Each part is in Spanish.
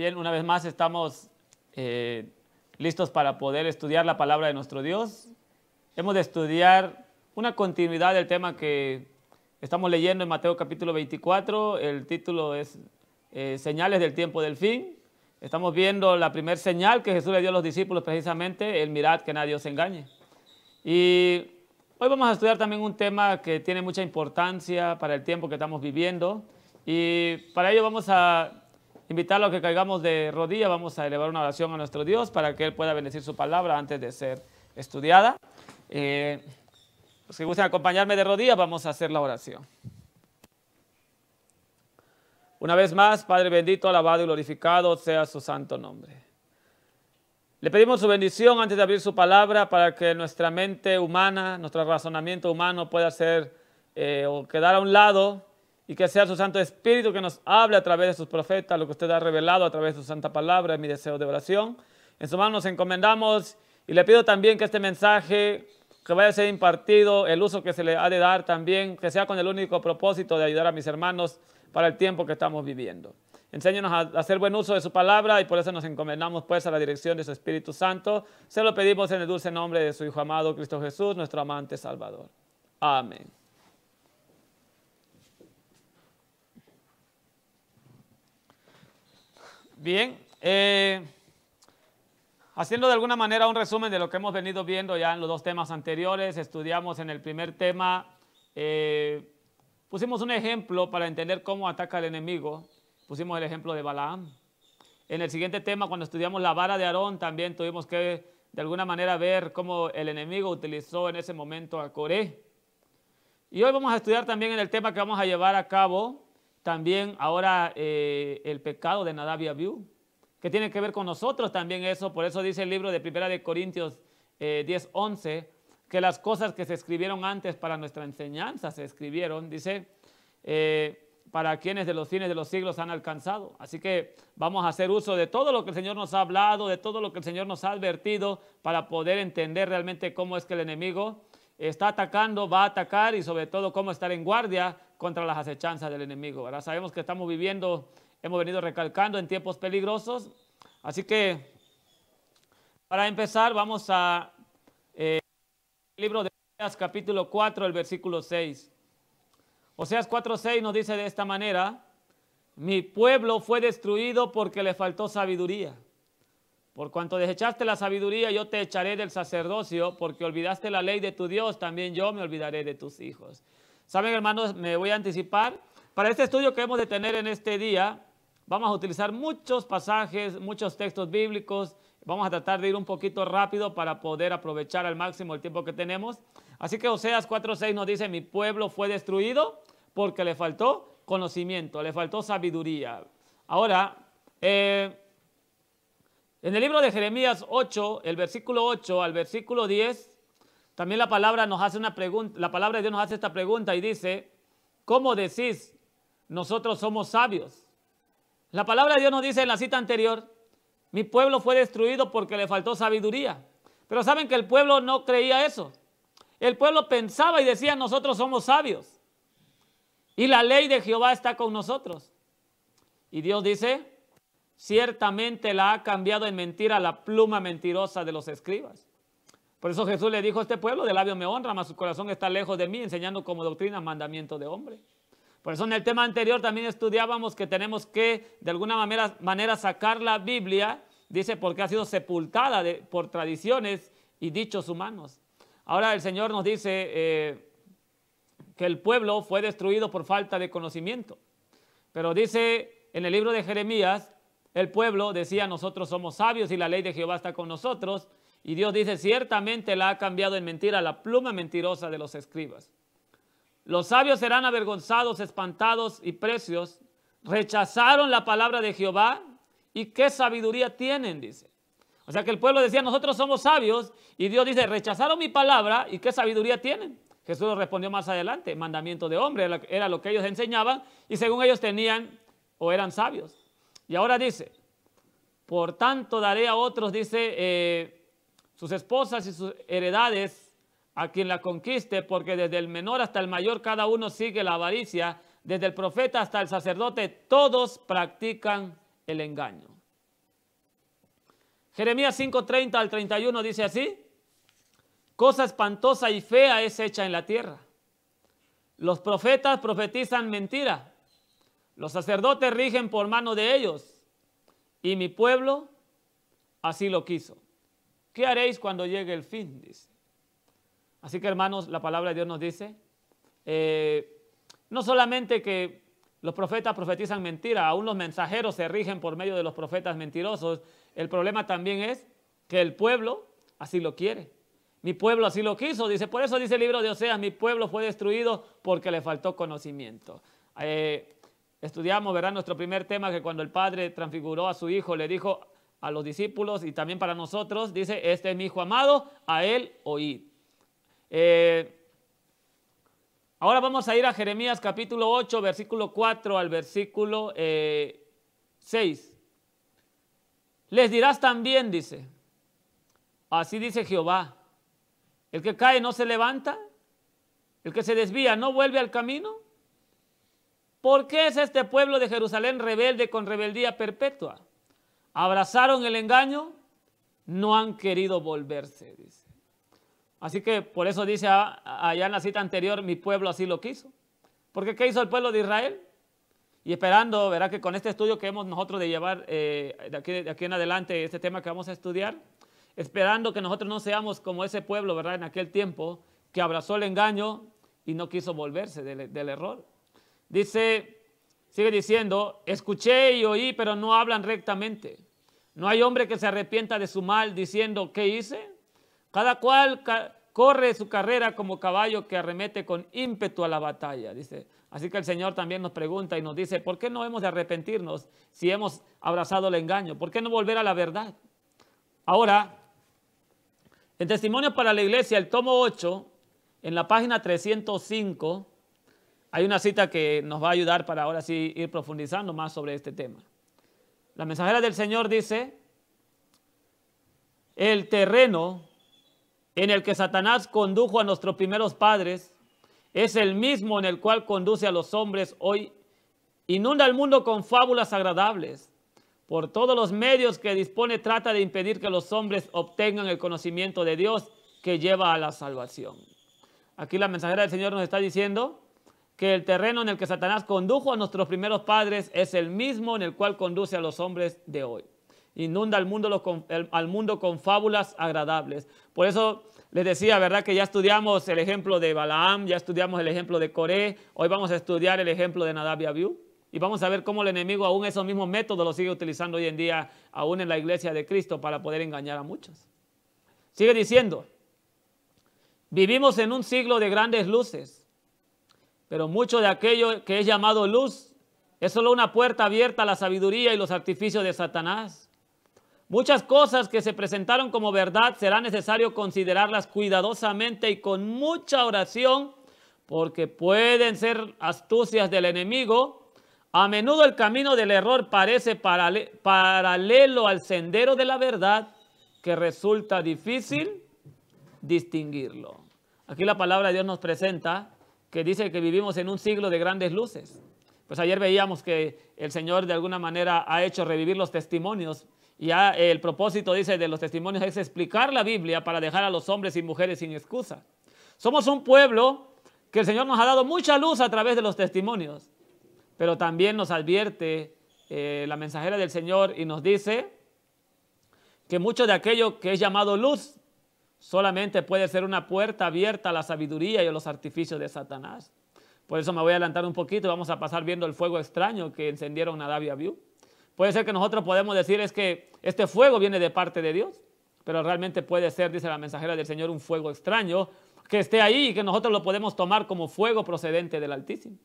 Bien, una vez más estamos listos para poder estudiar la palabra de nuestro Dios. Hemos de estudiar una continuidad del tema que estamos leyendo en Mateo capítulo 24. El título es Señales del tiempo del fin. Estamos viendo la primera señal que Jesús le dio a los discípulos, precisamente el mirad que nadie os engañe. Y hoy vamos a estudiar también un tema que tiene mucha importancia para el tiempo que estamos viviendo. Y para ello vamos a invitarlo a que caigamos de rodillas, vamos a elevar una oración a nuestro Dios para que Él pueda bendecir su palabra antes de ser estudiada. Los que gusten acompañarme de rodillas, vamos a hacer la oración. Una vez más, Padre bendito, alabado y glorificado sea su santo nombre. Le pedimos su bendición antes de abrir su palabra para que nuestra mente humana, nuestro razonamiento humano pueda ser o quedar a un lado, y que sea su Santo Espíritu que nos hable a través de sus profetas, lo que usted ha revelado a través de su santa palabra, es mi deseo de oración. En su mano nos encomendamos y le pido también que este mensaje que vaya a ser impartido, el uso que se le ha de dar también, que sea con el único propósito de ayudar a mis hermanos para el tiempo que estamos viviendo. Enséñanos a hacer buen uso de su palabra y por eso nos encomendamos pues a la dirección de su Espíritu Santo. Se lo pedimos en el dulce nombre de su Hijo amado, Cristo Jesús, nuestro amante Salvador. Amén. Bien, haciendo de alguna manera un resumen de lo que hemos venido viendo ya en los dos temas anteriores, estudiamos en el primer tema, pusimos un ejemplo para entender cómo ataca el enemigo, pusimos el ejemplo de Balaam. En el siguiente tema, cuando estudiamos la vara de Aarón, también tuvimos que de alguna manera ver cómo el enemigo utilizó en ese momento a Coré. Y hoy vamos a estudiar también en el tema que vamos a llevar a cabo, también ahora el pecado de Nadab y Abiú, que tiene que ver con nosotros también eso. Por eso dice el libro de Primera de Corintios 10:11, que las cosas que se escribieron antes para nuestra enseñanza se escribieron, dice, para quienes de los fines de los siglos han alcanzado. Así que vamos a hacer uso de todo lo que el Señor nos ha hablado, de todo lo que el Señor nos ha advertido, para poder entender realmente cómo es que el enemigo está atacando, va a atacar, y sobre todo cómo estar en guardia contra las acechanzas del enemigo. Ahora sabemos que estamos viviendo, hemos venido recalcando en tiempos peligrosos, así que para empezar vamos a el libro de Oseas capítulo 4, el versículo 6. Oseas 4:6 nos dice de esta manera: mi pueblo fue destruido porque le faltó sabiduría. Por cuanto desechaste la sabiduría, yo te echaré del sacerdocio, porque olvidaste la ley de tu Dios, también yo me olvidaré de tus hijos. Saben, hermanos, me voy a anticipar. Para este estudio que hemos de tener en este día, vamos a utilizar muchos pasajes, muchos textos bíblicos. Vamos a tratar de ir un poquito rápido para poder aprovechar al máximo el tiempo que tenemos. Así que Oseas 4:6 nos dice: mi pueblo fue destruido porque le faltó conocimiento, le faltó sabiduría. Ahora, en el libro de Jeremías 8, el versículo 8 al versículo 10, también la palabra nos hace una pregunta, la palabra de Dios nos hace esta pregunta y dice: ¿cómo decís, nosotros somos sabios? La palabra de Dios nos dice en la cita anterior: mi pueblo fue destruido porque le faltó sabiduría. Pero saben que el pueblo no creía eso. El pueblo pensaba y decía: nosotros somos sabios y la ley de Jehová está con nosotros. Y Dios dice: ciertamente la ha cambiado en mentira la pluma mentirosa de los escribas. Por eso Jesús le dijo a este pueblo: de labio me honra, mas su corazón está lejos de mí, enseñando como doctrina mandamiento de hombre. Por eso en el tema anterior también estudiábamos que tenemos que de alguna manera sacar la Biblia, dice, porque ha sido sepultada por tradiciones y dichos humanos. Ahora el Señor nos dice que el pueblo fue destruido por falta de conocimiento. Pero dice en el libro de Jeremías, el pueblo decía: nosotros somos sabios y la ley de Jehová está con nosotros. Y Dios dice: ciertamente la ha cambiado en mentira la pluma mentirosa de los escribas. Los sabios serán avergonzados, espantados y precios. Rechazaron la palabra de Jehová, y qué sabiduría tienen, dice. O sea que el pueblo decía: nosotros somos sabios, y Dios dice: rechazaron mi palabra, y qué sabiduría tienen. Jesús respondió más adelante: mandamiento de hombre, era lo que ellos enseñaban, y según ellos tenían o eran sabios. Y ahora dice: por tanto daré a otros, dice, sus esposas y sus heredades a quien la conquiste, porque desde el menor hasta el mayor cada uno sigue la avaricia, desde el profeta hasta el sacerdote todos practican el engaño. Jeremías 5:30 al 31 dice así: cosa espantosa y fea es hecha en la tierra. Los profetas profetizan mentira. Los sacerdotes rigen por mano de ellos. Y mi pueblo así lo quiso. ¿Qué haréis cuando llegue el fin? Dice. Así que, hermanos, la palabra de Dios nos dice, no solamente que los profetas profetizan mentira, aún los mensajeros se rigen por medio de los profetas mentirosos. El problema también es que el pueblo así lo quiere. Mi pueblo así lo quiso, dice. Por eso dice el libro de Oseas: mi pueblo fue destruido porque le faltó conocimiento. Estudiamos, ¿verdad?, nuestro primer tema, que cuando el Padre transfiguró a su Hijo, le dijo a los discípulos y también para nosotros, dice: este es mi Hijo amado, a él oíd. Ahora vamos a ir a Jeremías capítulo 8, versículo 4 al versículo 6. Les dirás también, dice, así dice Jehová: el que cae no se levanta, el que se desvía no vuelve al camino. ¿Por qué es este pueblo de Jerusalén rebelde con rebeldía perpetua? Abrazaron el engaño, no han querido volverse, dice. Así que por eso dice allá en la cita anterior: mi pueblo así lo quiso. Porque ¿qué hizo el pueblo de Israel? Y esperando, verá, que con este estudio que hemos nosotros de llevar de aquí en adelante, este tema que vamos a estudiar, esperando que nosotros no seamos como ese pueblo, ¿verdad?, en aquel tiempo, que abrazó el engaño y no quiso volverse del error. Dice, sigue diciendo: escuché y oí, pero no hablan rectamente. No hay hombre que se arrepienta de su mal, diciendo: ¿qué hice? Cada cual corre su carrera como caballo que arremete con ímpetu a la batalla, dice. Así que el Señor también nos pregunta y nos dice: ¿por qué no hemos de arrepentirnos si hemos abrazado el engaño? ¿Por qué no volver a la verdad? Ahora, en Testimonio para la Iglesia, el tomo 8, en la página 305, hay una cita que nos va a ayudar para ahora sí ir profundizando más sobre este tema. La mensajera del Señor dice: el terreno en el que Satanás condujo a nuestros primeros padres es el mismo en el cual conduce a los hombres hoy. Inunda el mundo con fábulas agradables. Por todos los medios que dispone, trata de impedir que los hombres obtengan el conocimiento de Dios que lleva a la salvación. Aquí la mensajera del Señor nos está diciendo que el terreno en el que Satanás condujo a nuestros primeros padres es el mismo en el cual conduce a los hombres de hoy. Inunda al mundo con fábulas agradables. Por eso les decía, ¿verdad?, que ya estudiamos el ejemplo de Balaam, ya estudiamos el ejemplo de Coré, hoy vamos a estudiar el ejemplo de Nadab y Abiú, y vamos a ver cómo el enemigo aún esos mismos métodos los sigue utilizando hoy en día, aún en la iglesia de Cristo, para poder engañar a muchos. Sigue diciendo: vivimos en un siglo de grandes luces, pero mucho de aquello que es llamado luz es solo una puerta abierta a la sabiduría y los artificios de Satanás. Muchas cosas que se presentaron como verdad será necesario considerarlas cuidadosamente y con mucha oración, porque pueden ser astucias del enemigo. A menudo el camino del error parece paralelo al sendero de la verdad, que resulta difícil distinguirlo. Aquí la palabra de Dios nos presenta que dice que vivimos en un siglo de grandes luces. Pues ayer veíamos que el Señor de alguna manera ha hecho revivir los testimonios. Y ya el propósito, dice, de los testimonios es explicar la Biblia para dejar a los hombres y mujeres sin excusa. Somos un pueblo que el Señor nos ha dado mucha luz a través de los testimonios, pero también nos advierte la mensajera del Señor y nos dice que mucho de aquello que es llamado luz solamente puede ser una puerta abierta a la sabiduría y a los artificios de Satanás. Por eso me voy a adelantar un poquito y vamos a pasar viendo el fuego extraño que encendieron Nadab y Abiú. Puede ser que nosotros podemos decir es que este fuego viene de parte de Dios, pero realmente puede ser, dice la mensajera del Señor, un fuego extraño que esté ahí y que nosotros lo podemos tomar como fuego procedente del Altísimo.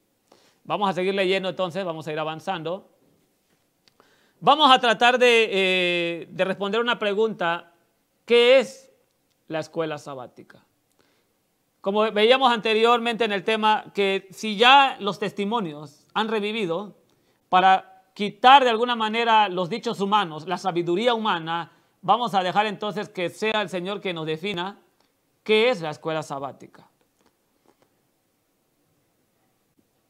Vamos a seguir leyendo entonces, vamos a ir avanzando. Vamos a tratar de responder una pregunta: ¿qué es la escuela sabática? Como veíamos anteriormente en el tema, que si ya los testimonios han revivido para quitar de alguna manera los dichos humanos, la sabiduría humana, vamos a dejar entonces que sea el Señor que nos defina qué es la escuela sabática.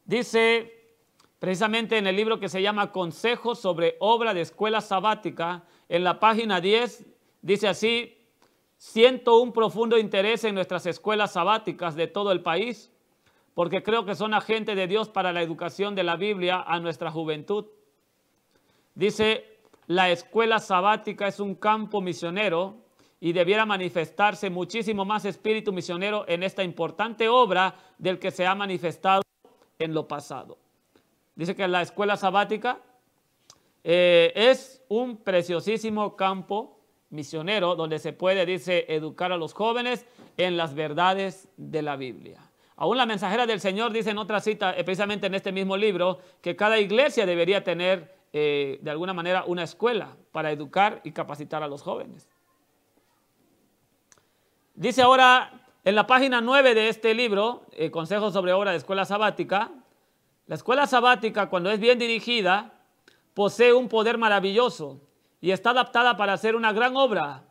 Dice precisamente en el libro que se llama Consejos sobre obra de escuela sabática, en la página 10, dice así: siento un profundo interés en nuestras escuelas sabáticas de todo el país, porque creo que son agentes de Dios para la educación de la Biblia a nuestra juventud. Dice, la escuela sabática es un campo misionero y debiera manifestarse muchísimo más espíritu misionero en esta importante obra del que se ha manifestado en lo pasado. Dice que la escuela sabática es un preciosísimo campo misionero donde se puede, dice, educar a los jóvenes en las verdades de la Biblia. Aún la mensajera del Señor dice en otra cita, precisamente en este mismo libro, que cada iglesia debería tener de alguna manera una escuela para educar y capacitar a los jóvenes. Dice ahora en la página 9 de este libro, Consejos sobre obra de escuela sabática, la escuela sabática, cuando es bien dirigida, posee un poder maravilloso y está adaptada para hacer una gran obra,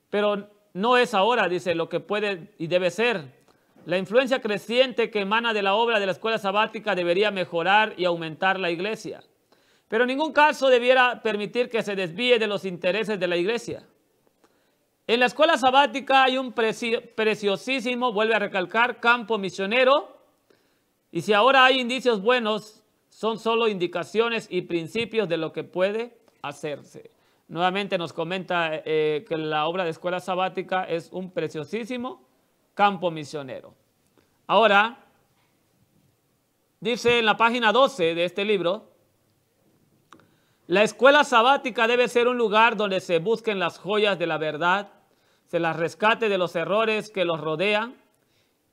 pero no es ahora, dice, lo que puede y debe ser. La influencia creciente que emana de la obra de la escuela sabática debería mejorar y aumentar la iglesia, pero en ningún caso debiera permitir que se desvíe de los intereses de la iglesia. En la escuela sabática hay un preciosísimo, vuelve a recalcar, campo misionero, y si ahora hay indicios buenos, son solo indicaciones y principios de lo que puede hacerse. Nuevamente nos comenta que la obra de escuela sabática es un preciosísimo campo misionero. Ahora, dice en la página 12 de este libro, la escuela sabática debe ser un lugar donde se busquen las joyas de la verdad, se las rescate de los errores que los rodean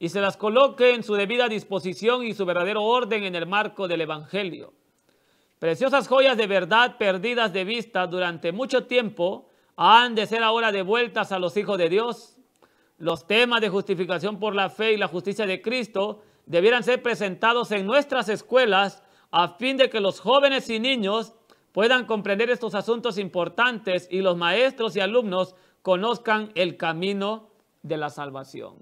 y se las coloque en su debida disposición y su verdadero orden en el marco del Evangelio. Preciosas joyas de verdad perdidas de vista durante mucho tiempo han de ser ahora devueltas a los hijos de Dios. Los temas de justificación por la fe y la justicia de Cristo debieran ser presentados en nuestras escuelas a fin de que los jóvenes y niños puedan comprender estos asuntos importantes y los maestros y alumnos conozcan el camino de la salvación.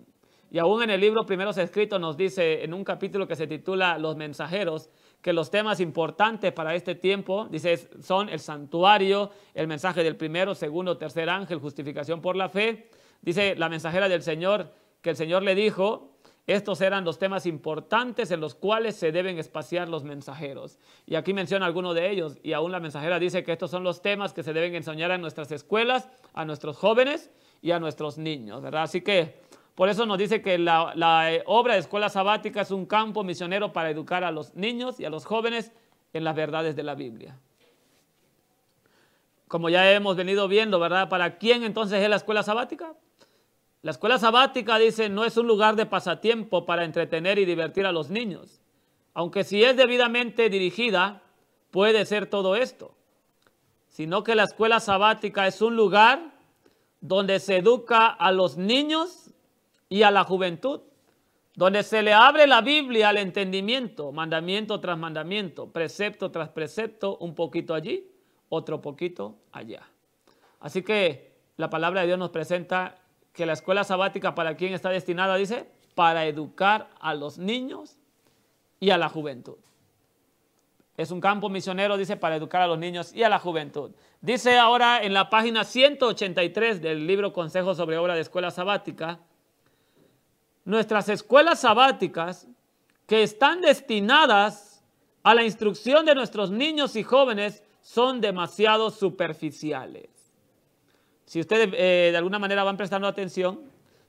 Y aún en el libro Primeros Escritos nos dice en un capítulo que se titula Los Mensajeros, que los temas importantes para este tiempo, dice, son el santuario, el mensaje del primero, segundo, tercer ángel, justificación por la fe. Dice la mensajera del Señor que el Señor le dijo, estos eran los temas importantes en los cuales se deben espaciar los mensajeros. Y aquí menciona algunos de ellos. Y aún la mensajera dice que estos son los temas que se deben enseñar en nuestras escuelas, a nuestros jóvenes y a nuestros niños, ¿verdad? Así que por eso nos dice que la obra de escuela sabática es un campo misionero para educar a los niños y a los jóvenes en las verdades de la Biblia. Como ya hemos venido viendo, ¿verdad? ¿Para quién entonces es la escuela sabática? La escuela sabática, dice, no es un lugar de pasatiempo para entretener y divertir a los niños. Aunque si es debidamente dirigida, puede ser todo esto. Sino que la escuela sabática es un lugar donde se educa a los niños y a la juventud, donde se le abre la Biblia al entendimiento, mandamiento tras mandamiento, precepto tras precepto, un poquito allí, otro poquito allá. Así que la palabra de Dios nos presenta que la escuela sabática, ¿para quién está destinada? Dice, para educar a los niños y a la juventud. Es un campo misionero, dice, para educar a los niños y a la juventud. Dice ahora en la página 183 del libro Consejos sobre obra de escuela sabática, nuestras escuelas sabáticas que están destinadas a la instrucción de nuestros niños y jóvenes son demasiado superficiales. Si ustedes de alguna manera van prestando atención,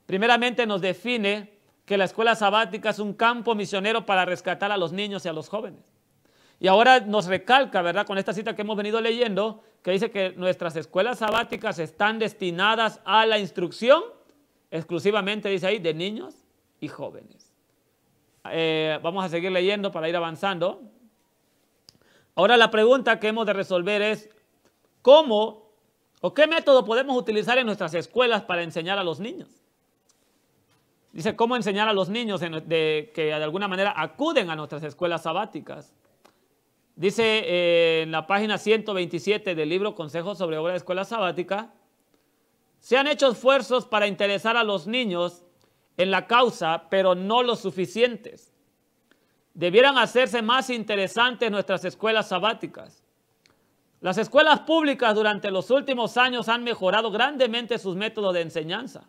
primeramente nos define que la escuela sabática es un campo misionero para rescatar a los niños y a los jóvenes. Y ahora nos recalca, ¿verdad?, con esta cita que hemos venido leyendo, que dice que nuestras escuelas sabáticas están destinadas a la instrucción, exclusivamente, dice ahí, de niños y jóvenes. Vamos a seguir leyendo para ir avanzando. Ahora la pregunta que hemos de resolver es, ¿cómo o qué método podemos utilizar en nuestras escuelas para enseñar a los niños? Dice, ¿cómo enseñar a los niños que de alguna manera acuden a nuestras escuelas sabáticas? Dice en la página 127 del libro Consejos sobre obra de escuela sabática, se han hecho esfuerzos para interesar a los niños en la causa, pero no los suficientes. debieran hacerse más interesantes nuestras escuelas sabáticas. Las escuelas públicas durante los últimos años han mejorado grandemente sus métodos de enseñanza.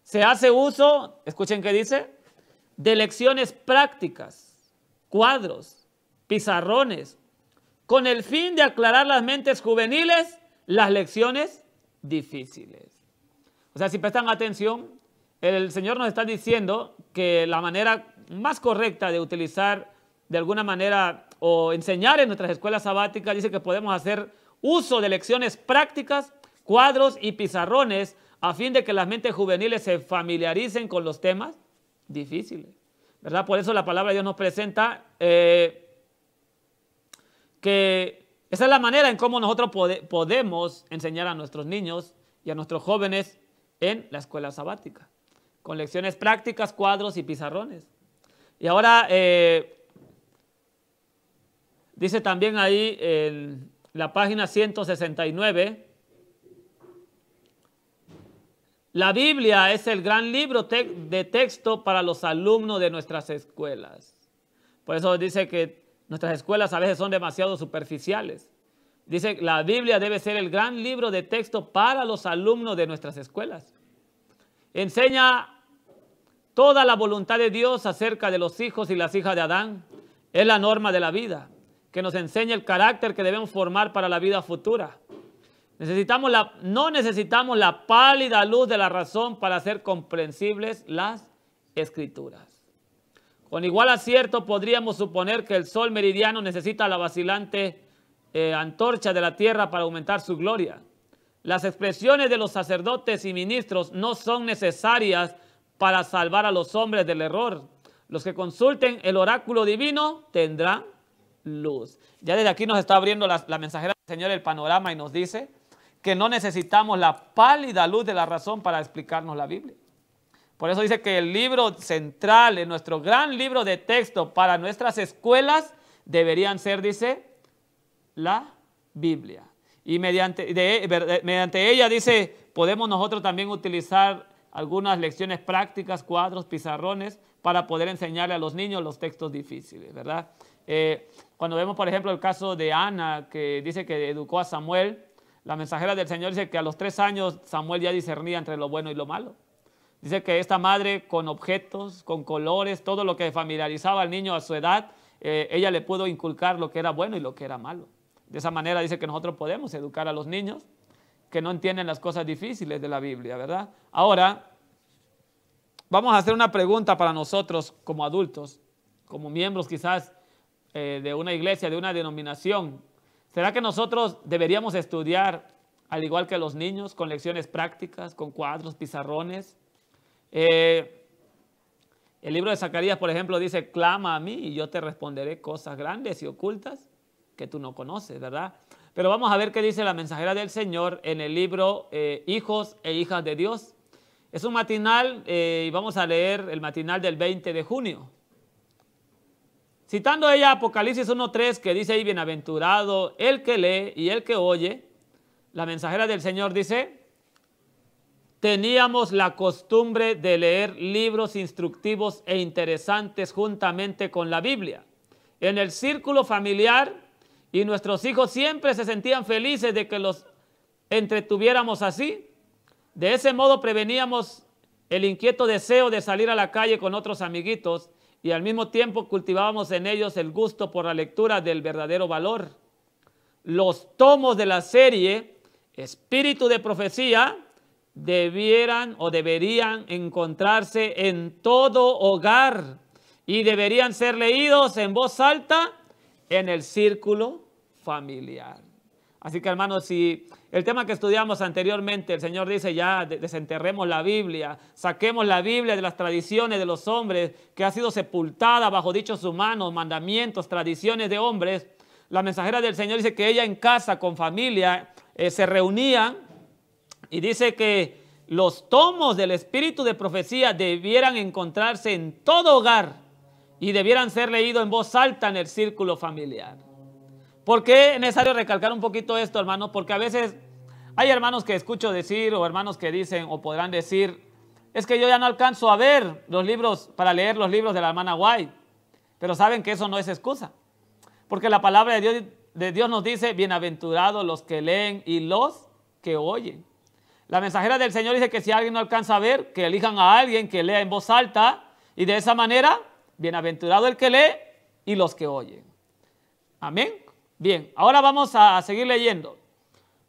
Se hace uso, escuchen qué dice, de lecciones prácticas, cuadros, pizarrones, con el fin de aclarar las mentes juveniles las lecciones difíciles. O sea, si prestan atención, el Señor nos está diciendo que la manera más correcta de utilizar de alguna manera o enseñar en nuestras escuelas sabáticas, dice que podemos hacer uso de lecciones prácticas, cuadros y pizarrones a fin de que las mentes juveniles se familiaricen con los temas difíciles, ¿verdad? Por eso la palabra de Dios nos presenta que esa es la manera en cómo nosotros podemos enseñar a nuestros niños y a nuestros jóvenes en la escuela sabática, con lecciones prácticas, cuadros y pizarrones. Y ahora dice también ahí en la página 169, la Biblia es el gran libro de texto para los alumnos de nuestras escuelas. Por eso dice que nuestras escuelas a veces son demasiado superficiales. Dice, la Biblia debe ser el gran libro de texto para los alumnos de nuestras escuelas. Enseña toda la voluntad de Dios acerca de los hijos y las hijas de Adán. Es la norma de la vida, que nos enseña el carácter que debemos formar para la vida futura. No necesitamos la pálida luz de la razón para hacer comprensibles las Escrituras. Con igual acierto podríamos suponer que el sol meridiano necesita la vacilante antorcha de la tierra para aumentar su gloria. Las expresiones de los sacerdotes y ministros no son necesarias para salvar a los hombres del error. Los que consulten el oráculo divino tendrán luz. Ya desde aquí nos está abriendo la mensajera del Señor el panorama y nos dice que no necesitamos la pálida luz de la razón para explicarnos la Biblia. Por eso dice que el libro central, nuestro gran libro de texto para nuestras escuelas, deberían ser, dice, la Biblia. Y mediante ella, dice, podemos nosotros también utilizar algunas lecciones prácticas, cuadros, pizarrones, para poder enseñarle a los niños los textos difíciles, ¿verdad? Cuando vemos, por ejemplo, el caso de Ana, que dice que educó a Samuel, la mensajera del Señor dice que a los 3 años Samuel ya discernía entre lo bueno y lo malo. Dice que esta madre con objetos, con colores, todo lo que familiarizaba al niño a su edad, ella le pudo inculcar lo que era bueno y lo que era malo. De esa manera dice que nosotros podemos educar a los niños que no entienden las cosas difíciles de la Biblia, ¿verdad? Ahora, vamos a hacer una pregunta para nosotros como adultos, como miembros quizás de una iglesia, de una denominación. ¿Será que nosotros deberíamos estudiar al igual que los niños, con lecciones prácticas, con cuadros, pizarrones? El libro de Zacarías, por ejemplo, dice, clama a mí y yo te responderé cosas grandes y ocultas que tú no conoces, ¿verdad? Pero vamos a ver qué dice la mensajera del Señor en el libro Hijos e Hijas de Dios. Es un matinal y vamos a leer el matinal del 20 de junio. Citando ella Apocalipsis 1:3, que dice ahí, bienaventurado el que lee y el que oye, la mensajera del Señor dice, teníamos la costumbre de leer libros instructivos e interesantes juntamente con la Biblia en el círculo familiar, y nuestros hijos siempre se sentían felices de que los entretuviéramos así. De ese modo preveníamos el inquieto deseo de salir a la calle con otros amiguitos y al mismo tiempo cultivábamos en ellos el gusto por la lectura del verdadero valor. Los tomos de la serie Espíritu de Profecía deberían encontrarse en todo hogar y deberían ser leídos en voz alta en el círculo familiar. Así que, hermanos, si el tema que estudiamos anteriormente, el Señor dice ya, desenterremos la Biblia, saquemos la Biblia de las tradiciones de los hombres, que ha sido sepultada bajo dichos humanos, mandamientos, tradiciones de hombres. La mensajera del Señor dice que ella en casa, con familia, se reunían, y dice que los tomos del Espíritu de Profecía debieran encontrarse en todo hogar y debieran ser leídos en voz alta en el círculo familiar. ¿Por qué es necesario recalcar un poquito esto, hermanos? Porque a veces hay hermanos que escucho decir, o hermanos que dicen o podrán decir, es que yo ya no alcanzo a ver los libros, para leer los libros de la hermana White. Pero saben que eso no es excusa, porque la palabra de Dios nos dice, bienaventurados los que leen y los que oyen. La mensajera del Señor dice que si alguien no alcanza a ver, que elijan a alguien que lea en voz alta, y de esa manera, bienaventurado el que lee y los que oyen. Amén. Bien, ahora vamos a seguir leyendo.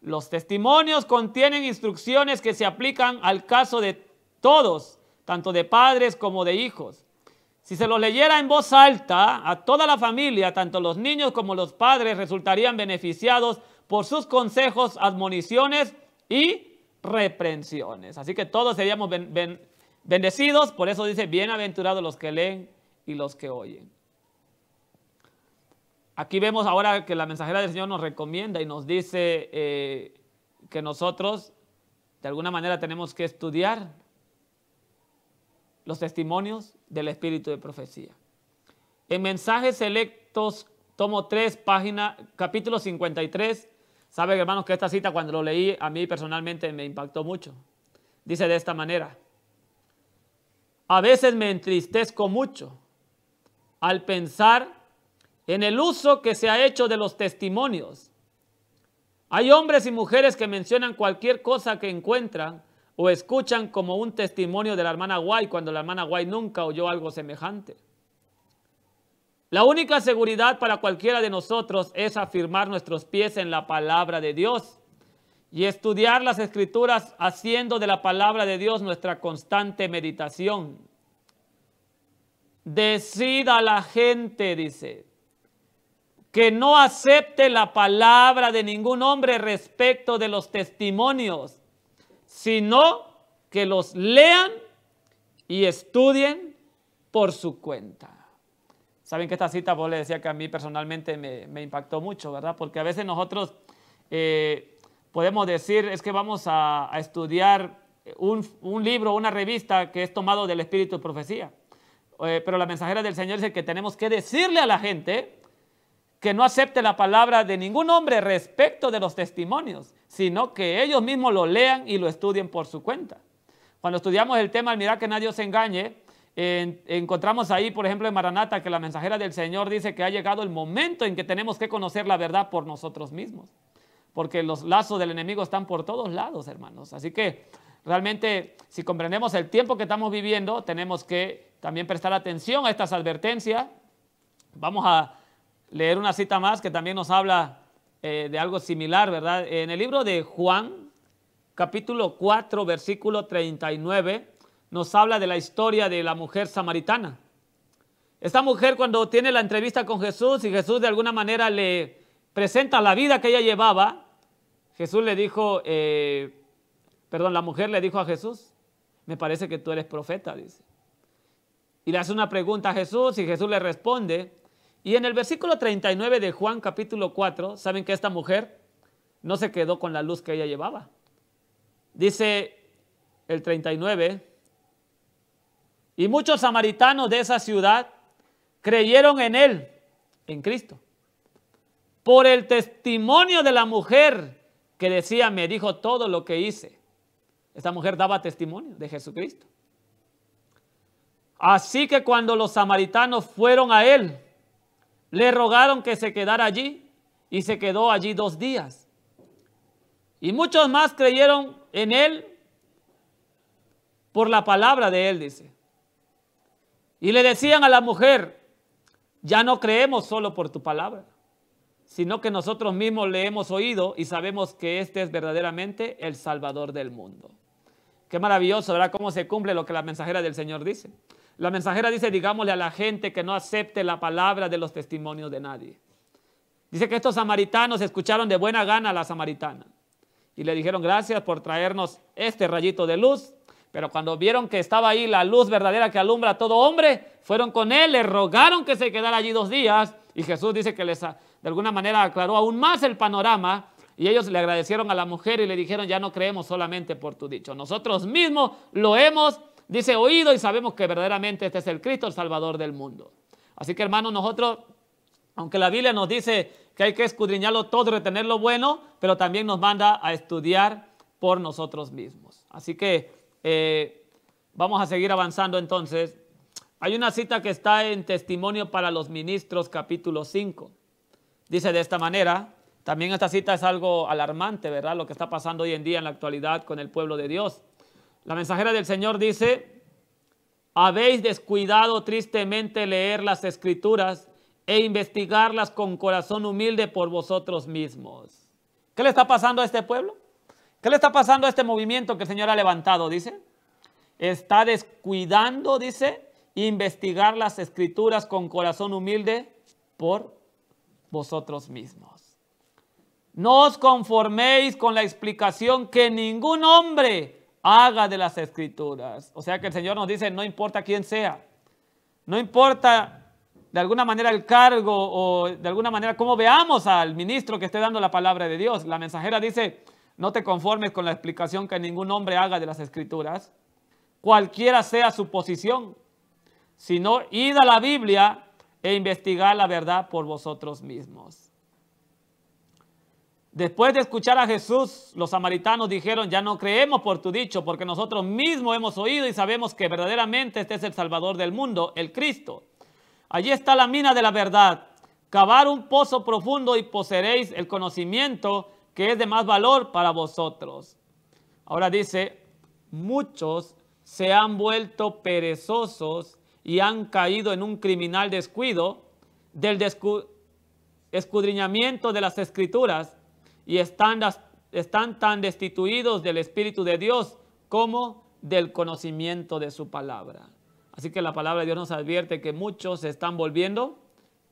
Los testimonios contienen instrucciones que se aplican al caso de todos, tanto de padres como de hijos. Si se los leyera en voz alta a toda la familia, tanto los niños como los padres resultarían beneficiados por sus consejos, admoniciones y reprensiones. Así que todos seríamos bendecidos, por eso dice, bienaventurados los que leen y los que oyen. Aquí vemos ahora que la mensajera del Señor nos recomienda y nos dice que nosotros de alguna manera tenemos que estudiar los testimonios del espíritu de profecía. En Mensajes Selectos, tomo 3, capítulo 53, saben hermanos que esta cita cuando lo leí a mí personalmente me impactó mucho. Dice de esta manera: a veces me entristezco mucho al pensar en el uso que se ha hecho de los testimonios. Hay hombres y mujeres que mencionan cualquier cosa que encuentran o escuchan como un testimonio de la hermana White cuando la hermana White nunca oyó algo semejante. La única seguridad para cualquiera de nosotros es afirmar nuestros pies en la palabra de Dios y estudiar las Escrituras haciendo de la palabra de Dios nuestra constante meditación. Decida a la gente, dice, que no acepte la palabra de ningún hombre respecto de los testimonios, sino que los lean y estudien por su cuenta. Saben que esta cita, pues le decía que a mí personalmente me impactó mucho, ¿verdad? Porque a veces nosotros podemos decir, es que vamos a estudiar un libro, una revista que es tomado del espíritu de profecía. Pero la mensajera del Señor dice que tenemos que decirle a la gente que no acepte la palabra de ningún hombre respecto de los testimonios, sino que ellos mismos lo lean y lo estudien por su cuenta. Cuando estudiamos el tema, mirad que nadie os engañe, encontramos ahí, por ejemplo, en Maranata, que la mensajera del Señor dice que ha llegado el momento en que tenemos que conocer la verdad por nosotros mismos, porque los lazos del enemigo están por todos lados, hermanos. Así que realmente, si comprendemos el tiempo que estamos viviendo, tenemos que también prestar atención a estas advertencias. Vamos a leer una cita más que también nos habla de algo similar, ¿verdad? En el libro de Juan, capítulo 4, versículo 39, nos habla de la historia de la mujer samaritana. Esta mujer, cuando tiene la entrevista con Jesús y Jesús de alguna manera le presenta la vida que ella llevaba, Jesús le dijo, la mujer le dijo a Jesús, me parece que tú eres profeta, dice. Y le hace una pregunta a Jesús y Jesús le responde. Y en el versículo 39 de Juan capítulo 4, saben que esta mujer no se quedó con la luz que ella llevaba. Dice el 39, y muchos samaritanos de esa ciudad creyeron en él, en Cristo, por el testimonio de la mujer que decía, me dijo todo lo que hice. Esta mujer daba testimonio de Jesucristo. Así que cuando los samaritanos fueron a él, le rogaron que se quedara allí y se quedó allí 2 días. Y muchos más creyeron en él por la palabra de él, dice. Y le decían a la mujer, ya no creemos solo por tu palabra, sino que nosotros mismos le hemos oído y sabemos que este es verdaderamente el Salvador del mundo. Qué maravilloso, ¿verdad? Cómo se cumple lo que la mensajera del Señor dice. La mensajera dice, digámosle a la gente que no acepte la palabra de los testimonios de nadie. Dice que estos samaritanos escucharon de buena gana a la samaritana y le dijeron, gracias por traernos este rayito de luz. Pero cuando vieron que estaba ahí la luz verdadera que alumbra a todo hombre, fueron con él, le rogaron que se quedara allí 2 días. Y Jesús dice que les, de alguna manera, aclaró aún más el panorama. Y ellos le agradecieron a la mujer y le dijeron, ya no creemos solamente por tu dicho. Nosotros mismos lo hemos, dice, oído y sabemos que verdaderamente este es el Cristo, el Salvador del mundo. Así que, hermanos, nosotros, aunque la Biblia nos dice que hay que escudriñarlo todo y retener lo bueno, pero también nos manda a estudiar por nosotros mismos. Así que vamos a seguir avanzando entonces. Hay una cita que está en Testimonio para los Ministros, capítulo 5. Dice de esta manera, también esta cita es algo alarmante, ¿verdad? Lo que está pasando hoy en día en la actualidad con el pueblo de Dios. La mensajera del Señor dice: habéis descuidado tristemente leer las Escrituras e investigarlas con corazón humilde por vosotros mismos. ¿Qué le está pasando a este pueblo? ¿Qué le está pasando a este movimiento que el Señor ha levantado? Dice, está descuidando, dice, investigar las Escrituras con corazón humilde por vosotros mismos. No os conforméis con la explicación que ningún hombre haga de las Escrituras. O sea que el Señor nos dice, no importa quién sea, no importa de alguna manera el cargo o de alguna manera cómo veamos al ministro que esté dando la palabra de Dios. La mensajera dice, no te conformes con la explicación que ningún hombre haga de las Escrituras, cualquiera sea su posición, sino id a la Biblia e investigad la verdad por vosotros mismos. Después de escuchar a Jesús, los samaritanos dijeron, ya no creemos por tu dicho, porque nosotros mismos hemos oído y sabemos que verdaderamente este es el Salvador del mundo, el Cristo. Allí está la mina de la verdad. Cavar un pozo profundo y poseeréis el conocimiento que es de más valor para vosotros. Ahora dice, muchos se han vuelto perezosos y han caído en un criminal descuido del escudriñamiento de las Escrituras y están tan destituidos del Espíritu de Dios como del conocimiento de su palabra. Así que la palabra de Dios nos advierte que muchos se están volviendo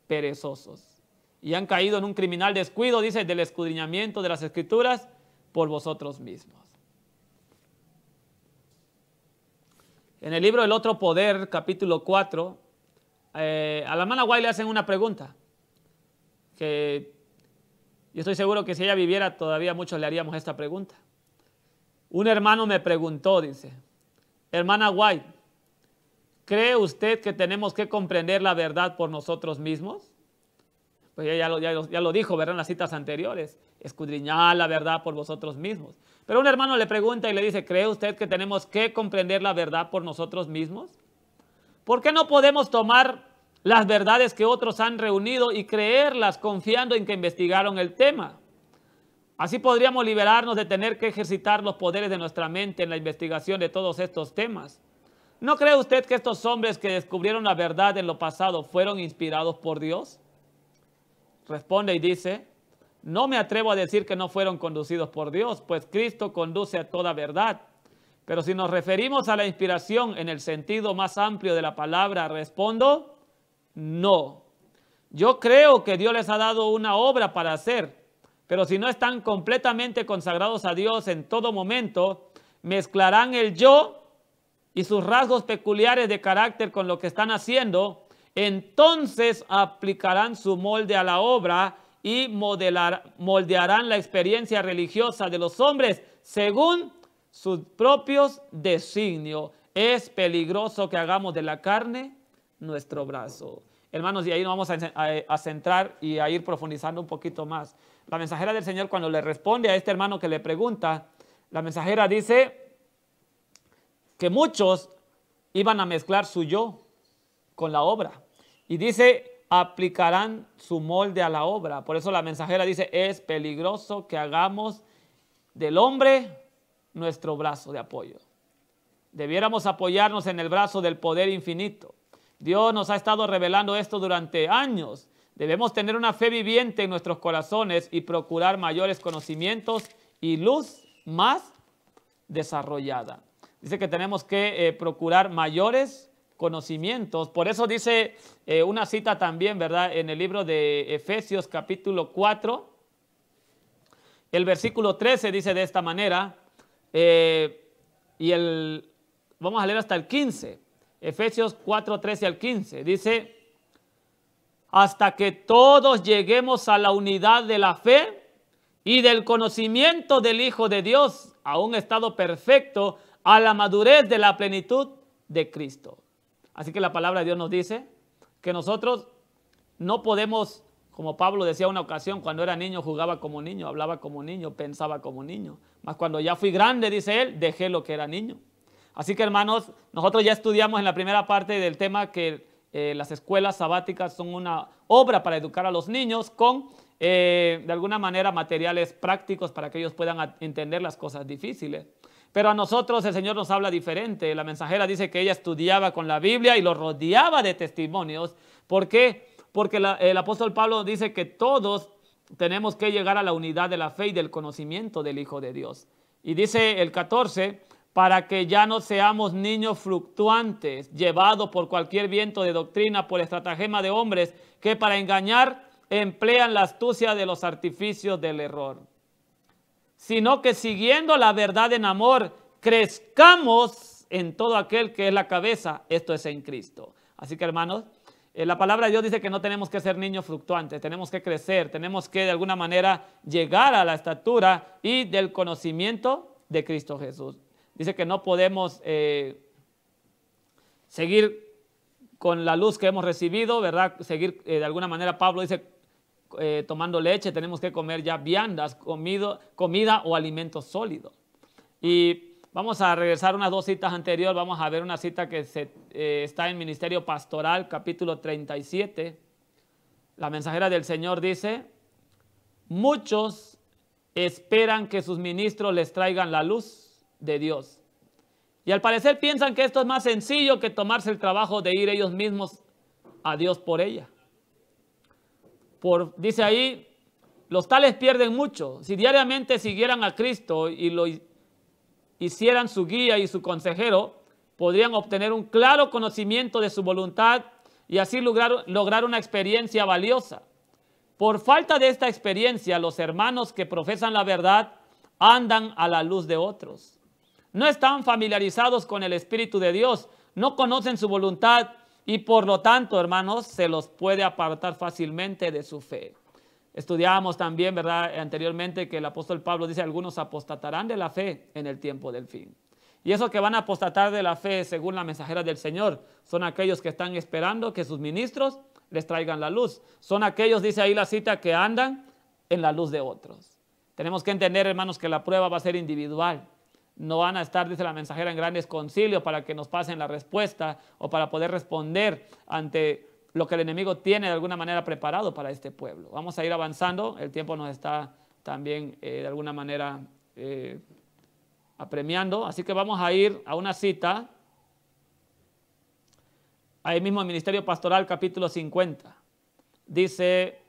perezosos y han caído en un criminal descuido, dice, del escudriñamiento de las Escrituras por vosotros mismos. En el libro El Otro Poder, capítulo 4, a la hermana White le hacen una pregunta que yo estoy seguro que si ella viviera todavía muchos le haríamos esta pregunta. Un hermano me preguntó, dice, hermana White, ¿cree usted que tenemos que comprender la verdad por nosotros mismos? Pues ella ya lo dijo, ¿verdad? En las citas anteriores, escudriñar la verdad por vosotros mismos. Pero un hermano le pregunta y le dice, ¿cree usted que tenemos que comprender la verdad por nosotros mismos? ¿Por qué no podemos tomar las verdades que otros han reunido y creerlas confiando en que investigaron el tema? Así podríamos liberarnos de tener que ejercitar los poderes de nuestra mente en la investigación de todos estos temas. ¿No cree usted que estos hombres que descubrieron la verdad en lo pasado fueron inspirados por Dios? Responde y dice, no me atrevo a decir que no fueron conducidos por Dios, pues Cristo conduce a toda verdad. Pero si nos referimos a la inspiración en el sentido más amplio de la palabra, respondo, no. Yo creo que Dios les ha dado una obra para hacer, pero si no están completamente consagrados a Dios en todo momento, mezclarán el yo y sus rasgos peculiares de carácter con lo que están haciendo, entonces aplicarán su molde a la obra y moldearán la experiencia religiosa de los hombres según sus propios designios. Es peligroso que hagamos de la carne nuestro brazo. Hermanos, y ahí nos vamos a centrar y a ir profundizando un poquito más. La mensajera del Señor, cuando le responde a este hermano que le pregunta, la mensajera dice que muchos iban a mezclar su yo con la obra. Y dice, aplicarán su molde a la obra. Por eso la mensajera dice, es peligroso que hagamos del hombre nuestro brazo de apoyo. Debiéramos apoyarnos en el brazo del poder infinito. Dios nos ha estado revelando esto durante años. Debemos tener una fe viviente en nuestros corazones y procurar mayores conocimientos y luz más desarrollada. Dice que tenemos que procurar mayores conocimientos. Por eso dice una cita también, ¿verdad? En el libro de Efesios capítulo 4, el versículo 13 dice de esta manera, vamos a leer hasta el 15. Efesios 4, 13 al 15. Dice, hasta que todos lleguemos a la unidad de la fe y del conocimiento del Hijo de Dios, a un estado perfecto, a la madurez de la plenitud de Cristo. Así que la palabra de Dios nos dice que nosotros no podemos, como Pablo decía una ocasión, cuando era niño jugaba como niño, hablaba como niño, pensaba como niño. Mas cuando ya fui grande, dice él, dejé lo que era niño. Así que, hermanos, nosotros ya estudiamos en la primera parte del tema que las escuelas sabáticas son una obra para educar a los niños con, de alguna manera, materiales prácticos para que ellos puedan entender las cosas difíciles. Pero a nosotros el Señor nos habla diferente. La mensajera dice que ella estudiaba con la Biblia y lo rodeaba de testimonios. ¿Por qué? Porque el apóstol Pablo dice que todos tenemos que llegar a la unidad de la fe y del conocimiento del Hijo de Dios. Y dice el 14, para que ya no seamos niños fluctuantes, llevados por cualquier viento de doctrina, por estratagema de hombres, que para engañar emplean la astucia de los artificios del error. Sino que siguiendo la verdad en amor, crezcamos en todo aquel que es la cabeza, esto es en Cristo. Así que, hermanos, la palabra de Dios dice que no tenemos que ser niños fluctuantes, tenemos que crecer, tenemos que de alguna manera llegar a la estatura y del conocimiento de Cristo Jesús. Dice que no podemos seguir con la luz que hemos recibido, ¿verdad? Seguir de alguna manera, Pablo dice, tomando leche, tenemos que comer ya viandas, comida o alimento sólido. Y vamos a regresar unas 2 citas anteriores, vamos a ver una cita que está en Ministerio Pastoral, capítulo 37. La mensajera del Señor dice, muchos esperan que sus ministros les traigan la luz de Dios. Y al parecer piensan que esto es más sencillo que tomarse el trabajo de ir ellos mismos a Dios por ella. Dice ahí, los tales pierden mucho. Si diariamente siguieran a Cristo y lo hicieran su guía y su consejero, podrían obtener un claro conocimiento de su voluntad y así lograr una experiencia valiosa. Por falta de esta experiencia, los hermanos que profesan la verdad andan a la luz de otros. No están familiarizados con el Espíritu de Dios, no conocen su voluntad y por lo tanto, hermanos, se los puede apartar fácilmente de su fe. Estudiábamos también, ¿verdad?, anteriormente que el apóstol Pablo dice, algunos apostatarán de la fe en el tiempo del fin. Y esos que van a apostatar de la fe, según la mensajera del Señor, son aquellos que están esperando que sus ministros les traigan la luz. Son aquellos, dice ahí la cita, que andan en la luz de otros. Tenemos que entender, hermanos, que la prueba va a ser individual. No van a estar, dice la mensajera, en grandes concilios para que nos pasen la respuesta o para poder responder ante lo que el enemigo tiene de alguna manera preparado para este pueblo. Vamos a ir avanzando, el tiempo nos está también de alguna manera apremiando, así que vamos a ir a una cita, ahí mismo en Ministerio Pastoral, capítulo 50. Dice,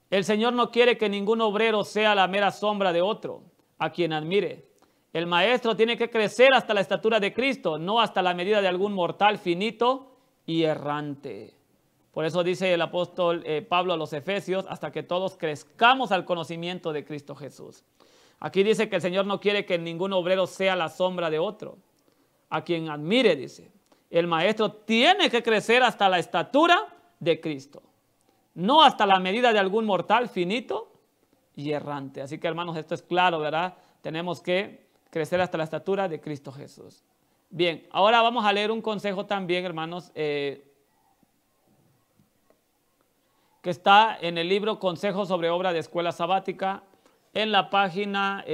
el Señor no quiere que ningún obrero sea la mera sombra de otro, a quien admire. El maestro tiene que crecer hasta la estatura de Cristo, no hasta la medida de algún mortal finito y errante. Por eso dice el apóstol Pablo a los Efesios, hasta que todos crezcamos al conocimiento de Cristo Jesús. Aquí dice que el Señor no quiere que ningún obrero sea la sombra de otro, a quien admire, dice. El maestro tiene que crecer hasta la estatura de Cristo, no hasta la medida de algún mortal finito y errante. Así que, hermanos, esto es claro, ¿verdad? Tenemos que crecer hasta la estatura de Cristo Jesús. Bien, ahora vamos a leer un consejo también, hermanos, que está en el libro Consejos sobre obra de escuela sabática, en la página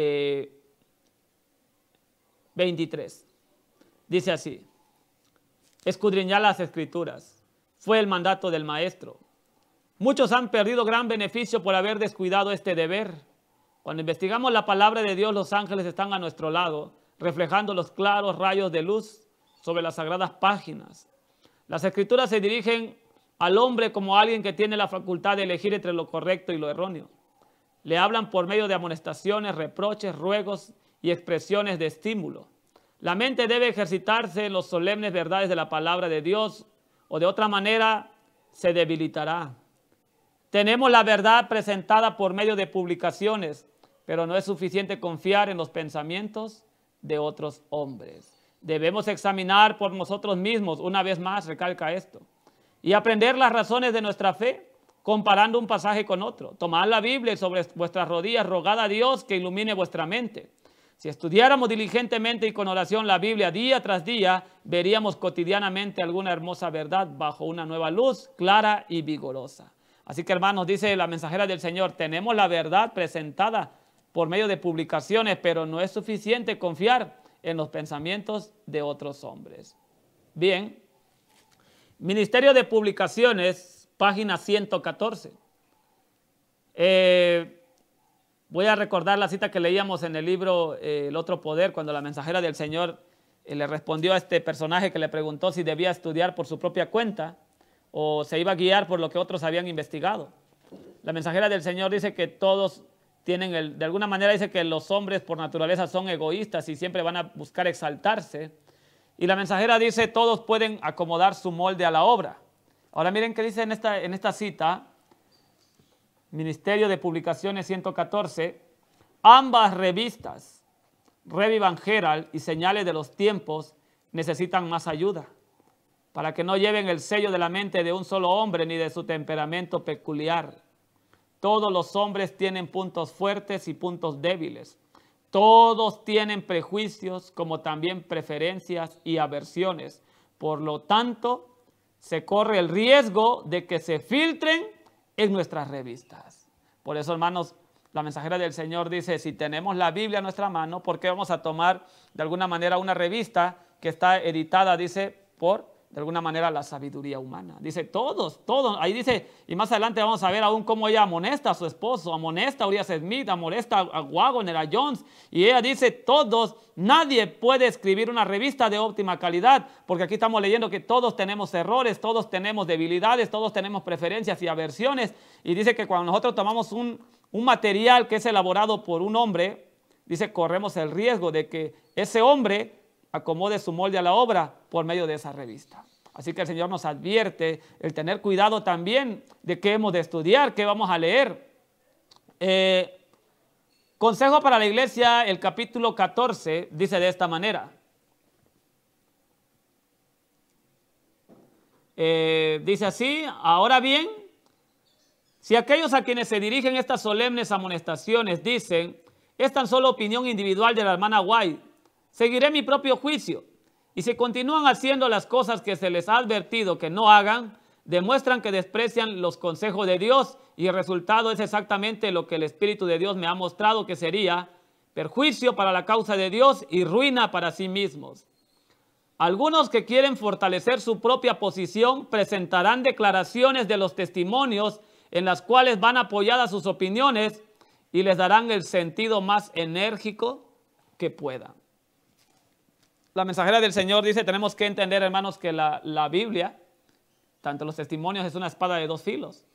23. Dice así, escudriñar las Escrituras fue el mandato del maestro. Muchos han perdido gran beneficio por haber descuidado este deber. Cuando investigamos la palabra de Dios, los ángeles están a nuestro lado, reflejando los claros rayos de luz sobre las sagradas páginas. Las Escrituras se dirigen al hombre como a alguien que tiene la facultad de elegir entre lo correcto y lo erróneo. Le hablan por medio de amonestaciones, reproches, ruegos y expresiones de estímulo. La mente debe ejercitarse en las solemnes verdades de la palabra de Dios, o de otra manera se debilitará. Tenemos la verdad presentada por medio de publicaciones, pero no es suficiente confiar en los pensamientos de otros hombres. Debemos examinar por nosotros mismos, una vez más recalca esto, y aprender las razones de nuestra fe, comparando un pasaje con otro. Tomad la Biblia y sobre vuestras rodillas rogad a Dios que ilumine vuestra mente. Si estudiáramos diligentemente y con oración la Biblia día tras día, veríamos cotidianamente alguna hermosa verdad bajo una nueva luz, clara y vigorosa. Así que, hermanos, dice la mensajera del Señor, tenemos la verdad presentada por medio de publicaciones, pero no es suficiente confiar en los pensamientos de otros hombres. Bien, Ministerio de Publicaciones, página 114. Voy a recordar la cita que leíamos en el libro El Otro Poder, cuando la mensajera del Señor le respondió a este personaje que le preguntó si debía estudiar por su propia cuenta o se iba a guiar por lo que otros habían investigado. La mensajera del Señor dice que todos tienen, de alguna manera dice que los hombres por naturaleza son egoístas y siempre van a buscar exaltarse. Y la mensajera dice, todos pueden acomodar su molde a la obra. Ahora miren qué dice en esta cita, Ministerio de Publicaciones 114, ambas revistas, Revival Herald y Señales de los Tiempos, necesitan más ayuda para que no lleven el sello de la mente de un solo hombre ni de su temperamento peculiar. Todos los hombres tienen puntos fuertes y puntos débiles. Todos tienen prejuicios como también preferencias y aversiones. Por lo tanto, se corre el riesgo de que se filtren en nuestras revistas. Por eso, hermanos, la mensajera del Señor dice, si tenemos la Biblia en nuestra mano, ¿por qué vamos a tomar de alguna manera una revista que está editada, dice, por de alguna manera la sabiduría humana? Dice todos, ahí dice, y más adelante vamos a ver aún cómo ella amonesta a su esposo, amonesta a Urias Smith, amonesta a Wagner, a Jones, y ella dice todos, nadie puede escribir una revista de óptima calidad, porque aquí estamos leyendo que todos tenemos errores, todos tenemos debilidades, todos tenemos preferencias y aversiones, y dice que cuando nosotros tomamos un material que es elaborado por un hombre, dice corremos el riesgo de que ese hombre acomode su molde a la obra por medio de esa revista. Así que el Señor nos advierte el tener cuidado también de qué hemos de estudiar, qué vamos a leer. Consejo para la Iglesia, el capítulo 14, dice de esta manera. Dice así, ahora bien, si aquellos a quienes se dirigen estas solemnes amonestaciones dicen, es tan solo opinión individual de la hermana White, seguiré mi propio juicio. Y si continúan haciendo las cosas que se les ha advertido que no hagan, demuestran que desprecian los consejos de Dios y el resultado es exactamente lo que el Espíritu de Dios me ha mostrado que sería perjuicio para la causa de Dios y ruina para sí mismos. Algunos que quieren fortalecer su propia posición presentarán declaraciones de los testimonios en las cuales van apoyadas sus opiniones y les darán el sentido más enérgico que puedan. La mensajera del Señor dice, tenemos que entender, hermanos, que la Biblia, tanto los testimonios, es una espada de dos filos.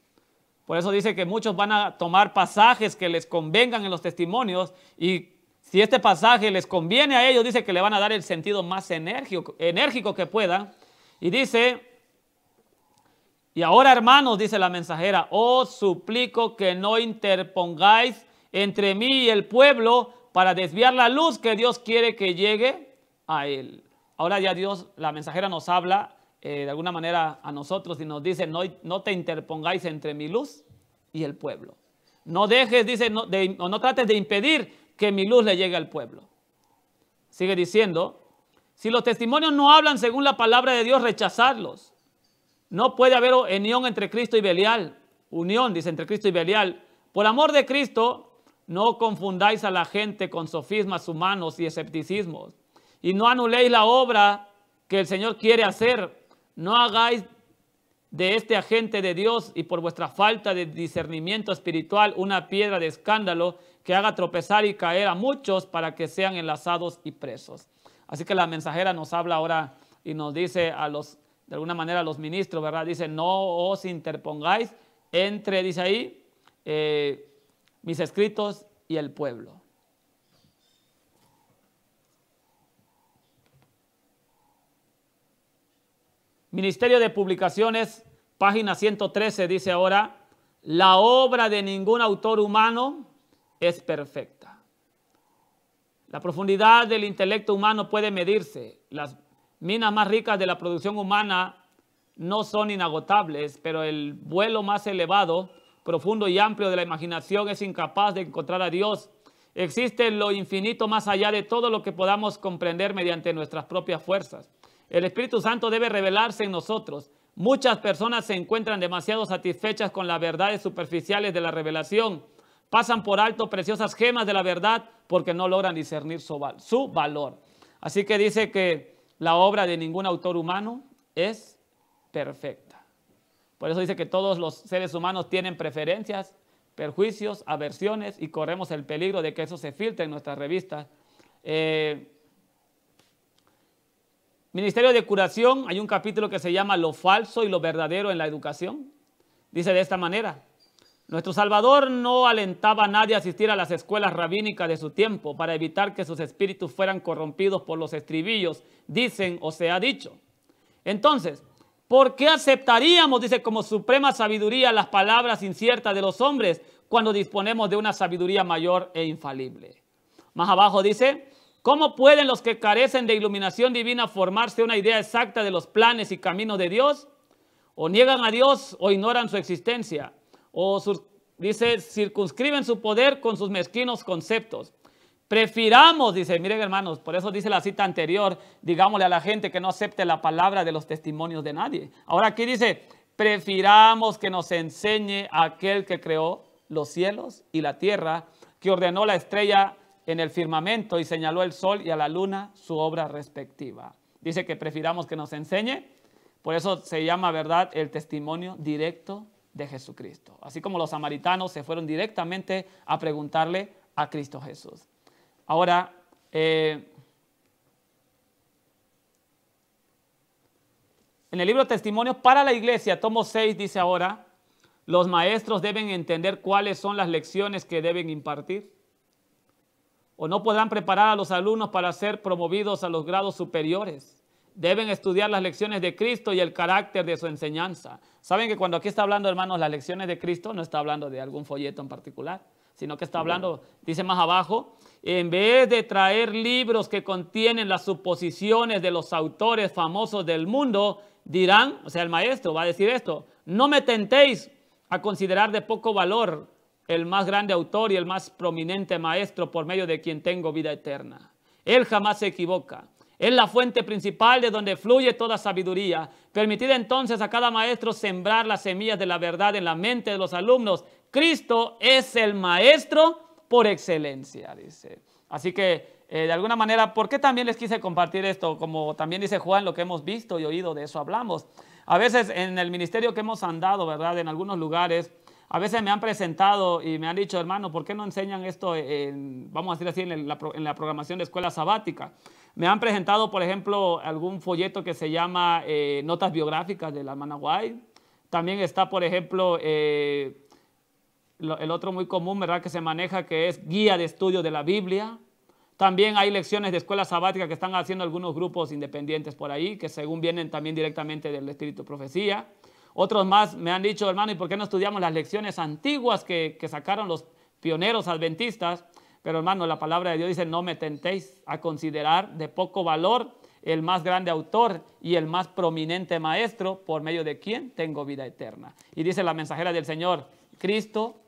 Por eso dice que muchos van a tomar pasajes que les convengan en los testimonios y si este pasaje les conviene a ellos, dice que le van a dar el sentido más enérgico que puedan. Y dice, y ahora, hermanos, dice la mensajera, os suplico que no interpongáis entre mí y el pueblo para desviar la luz que Dios quiere que llegue a él. Ahora ya Dios, la mensajera nos habla de alguna manera a nosotros y nos dice, no te interpongáis entre mi luz y el pueblo. No dejes, dice, no trates de impedir que mi luz le llegue al pueblo. Sigue diciendo, si los testimonios no hablan según la palabra de Dios, rechazarlos. No puede haber unión entre Cristo y Belial. Unión, dice, entre Cristo y Belial. Por amor de Cristo, no confundáis a la gente con sofismas humanos y escepticismos. Y no anuléis la obra que el Señor quiere hacer. No hagáis de este agente de Dios y por vuestra falta de discernimiento espiritual una piedra de escándalo que haga tropezar y caer a muchos para que sean enlazados y presos. Así que la mensajera nos habla ahora y nos dice de alguna manera a los ministros, ¿verdad? Dice, no os interpongáis entre, dice ahí, mis escritos y el pueblo. Ministerio de Publicaciones, página 113, dice ahora, la obra de ningún autor humano es perfecta. La profundidad del intelecto humano puede medirse. Las minas más ricas de la producción humana no son inagotables, pero el vuelo más elevado, profundo y amplio de la imaginación es incapaz de encontrar a Dios. Existe lo infinito más allá de todo lo que podamos comprender mediante nuestras propias fuerzas. El Espíritu Santo debe revelarse en nosotros. Muchas personas se encuentran demasiado satisfechas con las verdades superficiales de la revelación. Pasan por alto preciosas gemas de la verdad porque no logran discernir su valor. Así que dice que la obra de ningún autor humano es perfecta. Por eso dice que todos los seres humanos tienen preferencias, perjuicios, aversiones y corremos el peligro de que eso se filtre en nuestras revistas. Ministerio de Curación, hay un capítulo que se llama Lo falso y lo verdadero en la educación. Dice de esta manera: nuestro Salvador no alentaba a nadie a asistir a las escuelas rabínicas de su tiempo para evitar que sus espíritus fueran corrompidos por los estribillos, dicen o se ha dicho. Entonces, ¿por qué aceptaríamos, dice, como suprema sabiduría las palabras inciertas de los hombres cuando disponemos de una sabiduría mayor e infalible? Más abajo dice: ¿cómo pueden los que carecen de iluminación divina formarse una idea exacta de los planes y caminos de Dios? O niegan a Dios o ignoran su existencia. O dice, circunscriben su poder con sus mezquinos conceptos. Prefiramos, dice, miren hermanos, por eso dice la cita anterior, digámosle a la gente que no acepte la palabra de los testimonios de nadie. Ahora aquí dice, prefiramos que nos enseñe aquel que creó los cielos y la tierra, que ordenó la estrella en el firmamento y señaló el sol y a la luna su obra respectiva. Dice que prefiramos que nos enseñe, por eso se llama, ¿verdad?, el testimonio directo de Jesucristo. Así como los samaritanos se fueron directamente a preguntarle a Cristo Jesús. Ahora, en el libro Testimonios para la Iglesia, tomo 6, dice ahora, los maestros deben entender cuáles son las lecciones que deben impartir, o no podrán preparar a los alumnos para ser promovidos a los grados superiores. Deben estudiar las lecciones de Cristo y el carácter de su enseñanza. Saben que cuando aquí está hablando, hermanos, las lecciones de Cristo, no está hablando de algún folleto en particular, sino que está hablando, dice más abajo, en vez de traer libros que contienen las suposiciones de los autores famosos del mundo, dirán, o sea, el maestro va a decir esto: no me tentéis a considerar de poco valor el más grande autor y el más prominente maestro por medio de quien tengo vida eterna. Él jamás se equivoca. Es la fuente principal de donde fluye toda sabiduría. Permitid entonces a cada maestro sembrar las semillas de la verdad en la mente de los alumnos. Cristo es el maestro por excelencia, dice. Así que, de alguna manera, ¿por qué también les quise compartir esto? Como también dice Juan, lo que hemos visto y oído, de eso hablamos. A veces en el ministerio que hemos andado, ¿verdad?, en algunos lugares, a veces me han presentado y me han dicho, hermano, ¿por qué no enseñan esto vamos a decir así, en la programación de escuela sabática? Me han presentado, por ejemplo, algún folleto que se llama Notas Biográficas de la hermana White. También está, por ejemplo, el otro muy común, ¿verdad?, que se maneja, que es Guía de Estudio de la Biblia. También hay lecciones de escuela sabática que están haciendo algunos grupos independientes por ahí, que según vienen también directamente del Espíritu de Profecía. Otros más me han dicho, hermano, ¿y por qué no estudiamos las lecciones antiguas que sacaron los pioneros adventistas? Pero, hermano, la palabra de Dios dice, no me tentéis a considerar de poco valor el más grande autor y el más prominente maestro, por medio de quien tengo vida eterna. Y dice la mensajera del Señor, Cristo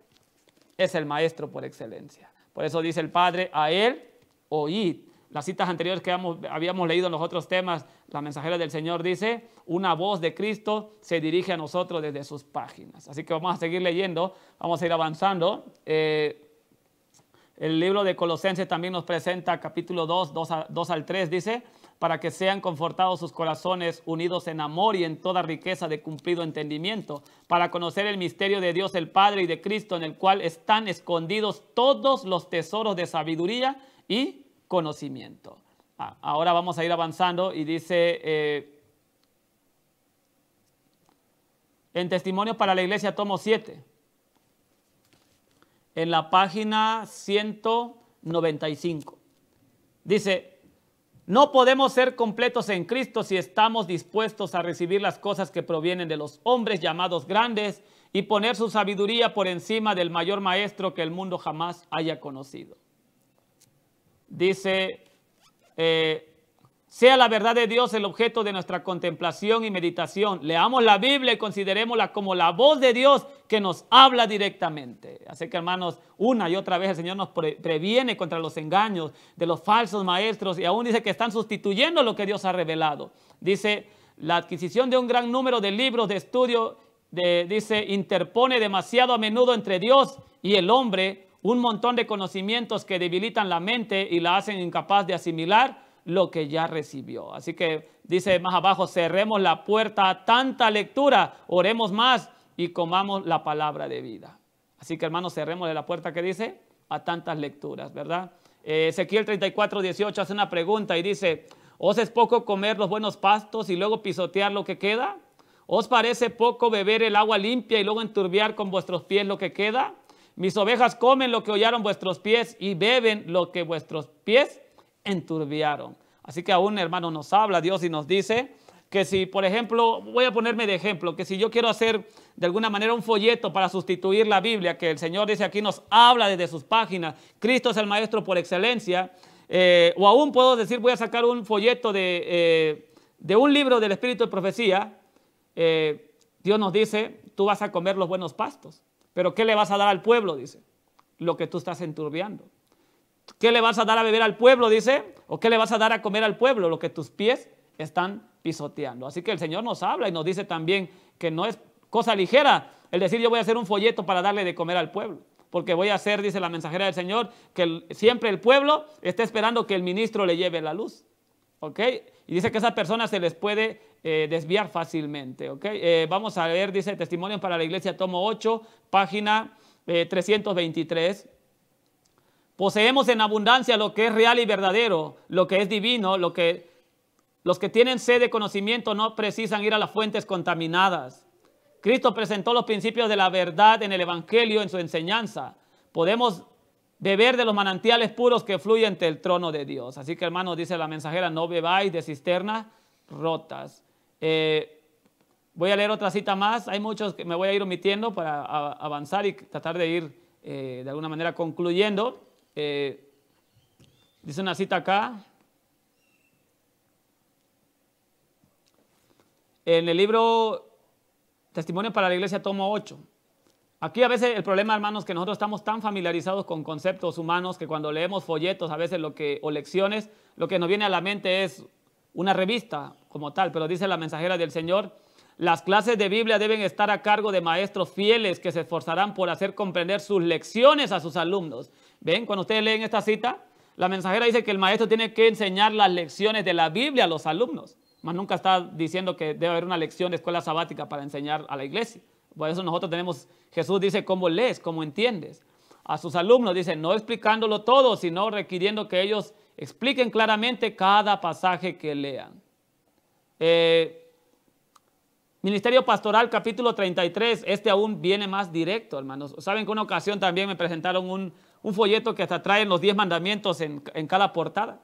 es el maestro por excelencia. Por eso dice el Padre, a él oíd. Las citas anteriores que habíamos leído en los otros temas, la mensajera del Señor dice, una voz de Cristo se dirige a nosotros desde sus páginas. Así que vamos a seguir leyendo, vamos a ir avanzando. El libro de Colosenses también nos presenta capítulo 2 al 3, dice, para que sean confortados sus corazones, unidos en amor y en toda riqueza de cumplido entendimiento, para conocer el misterio de Dios el Padre y de Cristo, en el cual están escondidos todos los tesoros de sabiduría y conocimiento. Ahora vamos a ir avanzando y dice, en Testimonios para la Iglesia, tomo 7, en la página 195, dice, no podemos ser completos en Cristo si estamos dispuestos a recibir las cosas que provienen de los hombres llamados grandes y poner su sabiduría por encima del mayor maestro que el mundo jamás haya conocido. Dice, sea la verdad de Dios el objeto de nuestra contemplación y meditación. Leamos la Biblia y considerémosla como la voz de Dios que nos habla directamente. Así que, hermanos, una y otra vez el Señor nos previene contra los engaños de los falsos maestros y aún dice que están sustituyendo lo que Dios ha revelado. Dice, la adquisición de un gran número de libros de estudio, dice, interpone demasiado a menudo entre Dios y el hombre un montón de conocimientos que debilitan la mente y la hacen incapaz de asimilar lo que ya recibió. Así que dice más abajo, cerremos la puerta a tanta lectura, oremos más y comamos la palabra de vida. Así que hermanos, cerremos la puerta que dice a tantas lecturas, ¿verdad? Ezequiel 34:18 hace una pregunta y dice, ¿os es poco comer los buenos pastos y luego pisotear lo que queda? ¿Os parece poco beber el agua limpia y luego enturbiar con vuestros pies lo que queda? Mis ovejas comen lo que hollaron vuestros pies y beben lo que vuestros pies enturbiaron. Así que aún, hermano, nos habla Dios y nos dice que si, por ejemplo, voy a ponerme de ejemplo, que si yo quiero hacer de alguna manera un folleto para sustituir la Biblia, que el Señor dice aquí, nos habla desde sus páginas, Cristo es el maestro por excelencia, o aún puedo decir, voy a sacar un folleto de un libro del Espíritu de Profecía, Dios nos dice, tú vas a comer los buenos pastos, pero ¿qué le vas a dar al pueblo? Dice, lo que tú estás enturbiando. ¿Qué le vas a dar a beber al pueblo? Dice, o ¿qué le vas a dar a comer al pueblo? Lo que tus pies están pisoteando. Así que el Señor nos habla y nos dice también que no es cosa ligera el decir yo voy a hacer un folleto para darle de comer al pueblo, porque voy a hacer, dice la mensajera del Señor, que siempre el pueblo está esperando que el ministro le lleve la luz. ¿Ok? Y dice que a esas personas se les puede desviar fácilmente. ¿Ok? Vamos a ver, dice Testimonios para la Iglesia, tomo 8, página 323. Poseemos en abundancia lo que es real y verdadero, lo que es divino, los que tienen sed de conocimiento no precisan ir a las fuentes contaminadas. Cristo presentó los principios de la verdad en el Evangelio, en su enseñanza. Podemos beber de los manantiales puros que fluyen ante el trono de Dios. Así que, hermanos, dice la mensajera, no bebáis de cisternas rotas. Voy a leer otra cita más. Hay muchos que me voy a ir omitiendo para avanzar y tratar de ir de alguna manera concluyendo. Dice una cita acá. En el libro Testimonios para la Iglesia, tomo 8. Aquí a veces el problema, hermanos, que nosotros estamos tan familiarizados con conceptos humanos que cuando leemos folletos a veces o lecciones, lo que nos viene a la mente es una revista como tal, pero dice la mensajera del Señor, las clases de Biblia deben estar a cargo de maestros fieles que se esforzarán por hacer comprender sus lecciones a sus alumnos. ¿Ven? Cuando ustedes leen esta cita, la mensajera dice que el maestro tiene que enseñar las lecciones de la Biblia a los alumnos, mas nunca está diciendo que debe haber una lección de escuela sabática para enseñar a la iglesia. Por eso nosotros tenemos, Jesús dice, ¿cómo lees? ¿Cómo entiendes? A sus alumnos dice, no explicándolo todo, sino requiriendo que ellos expliquen claramente cada pasaje que lean. Ministerio Pastoral, capítulo 33, este aún viene más directo, hermanos. Saben que una ocasión también me presentaron un folleto que hasta traen los 10 mandamientos en cada portada.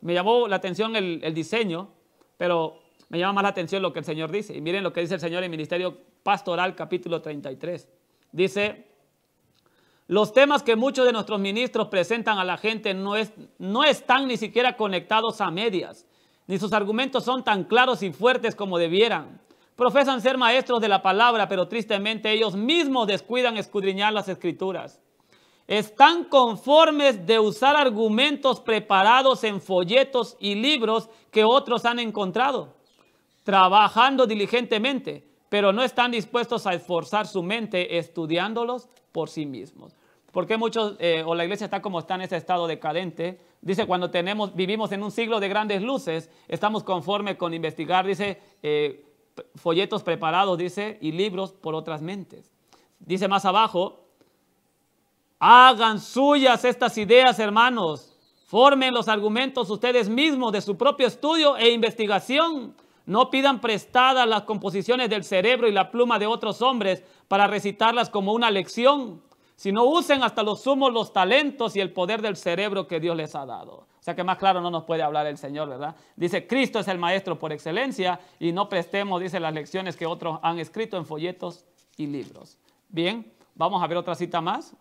Me llamó la atención el diseño, pero me llama más la atención lo que el Señor dice. Y miren lo que dice el Señor en Ministerio Pastoral, capítulo 33. Dice, los temas que muchos de nuestros ministros presentan a la gente no están ni siquiera conectados a medias, ni sus argumentos son tan claros y fuertes como debieran. Profesan ser maestros de la palabra, pero tristemente ellos mismos descuidan escudriñar las Escrituras. Están conformes de usar argumentos preparados en folletos y libros que otros han encontrado, trabajando diligentemente, pero no están dispuestos a esforzar su mente estudiándolos por sí mismos. ¿Por qué muchos, o la iglesia está como está en ese estado decadente? Dice, cuando vivimos en un siglo de grandes luces, estamos conformes con investigar, dice, folletos preparados, dice, y libros por otras mentes. Dice más abajo, hagan suyas estas ideas, hermanos. Formen los argumentos ustedes mismos de su propio estudio e investigación. No pidan prestadas las composiciones del cerebro y la pluma de otros hombres para recitarlas como una lección, sino usen hasta lo sumo los talentos y el poder del cerebro que Dios les ha dado. O sea que más claro no nos puede hablar el Señor, ¿verdad? Dice, Cristo es el maestro por excelencia y no prestemos, dice, las lecciones que otros han escrito en folletos y libros. Bien, vamos a ver otra cita más.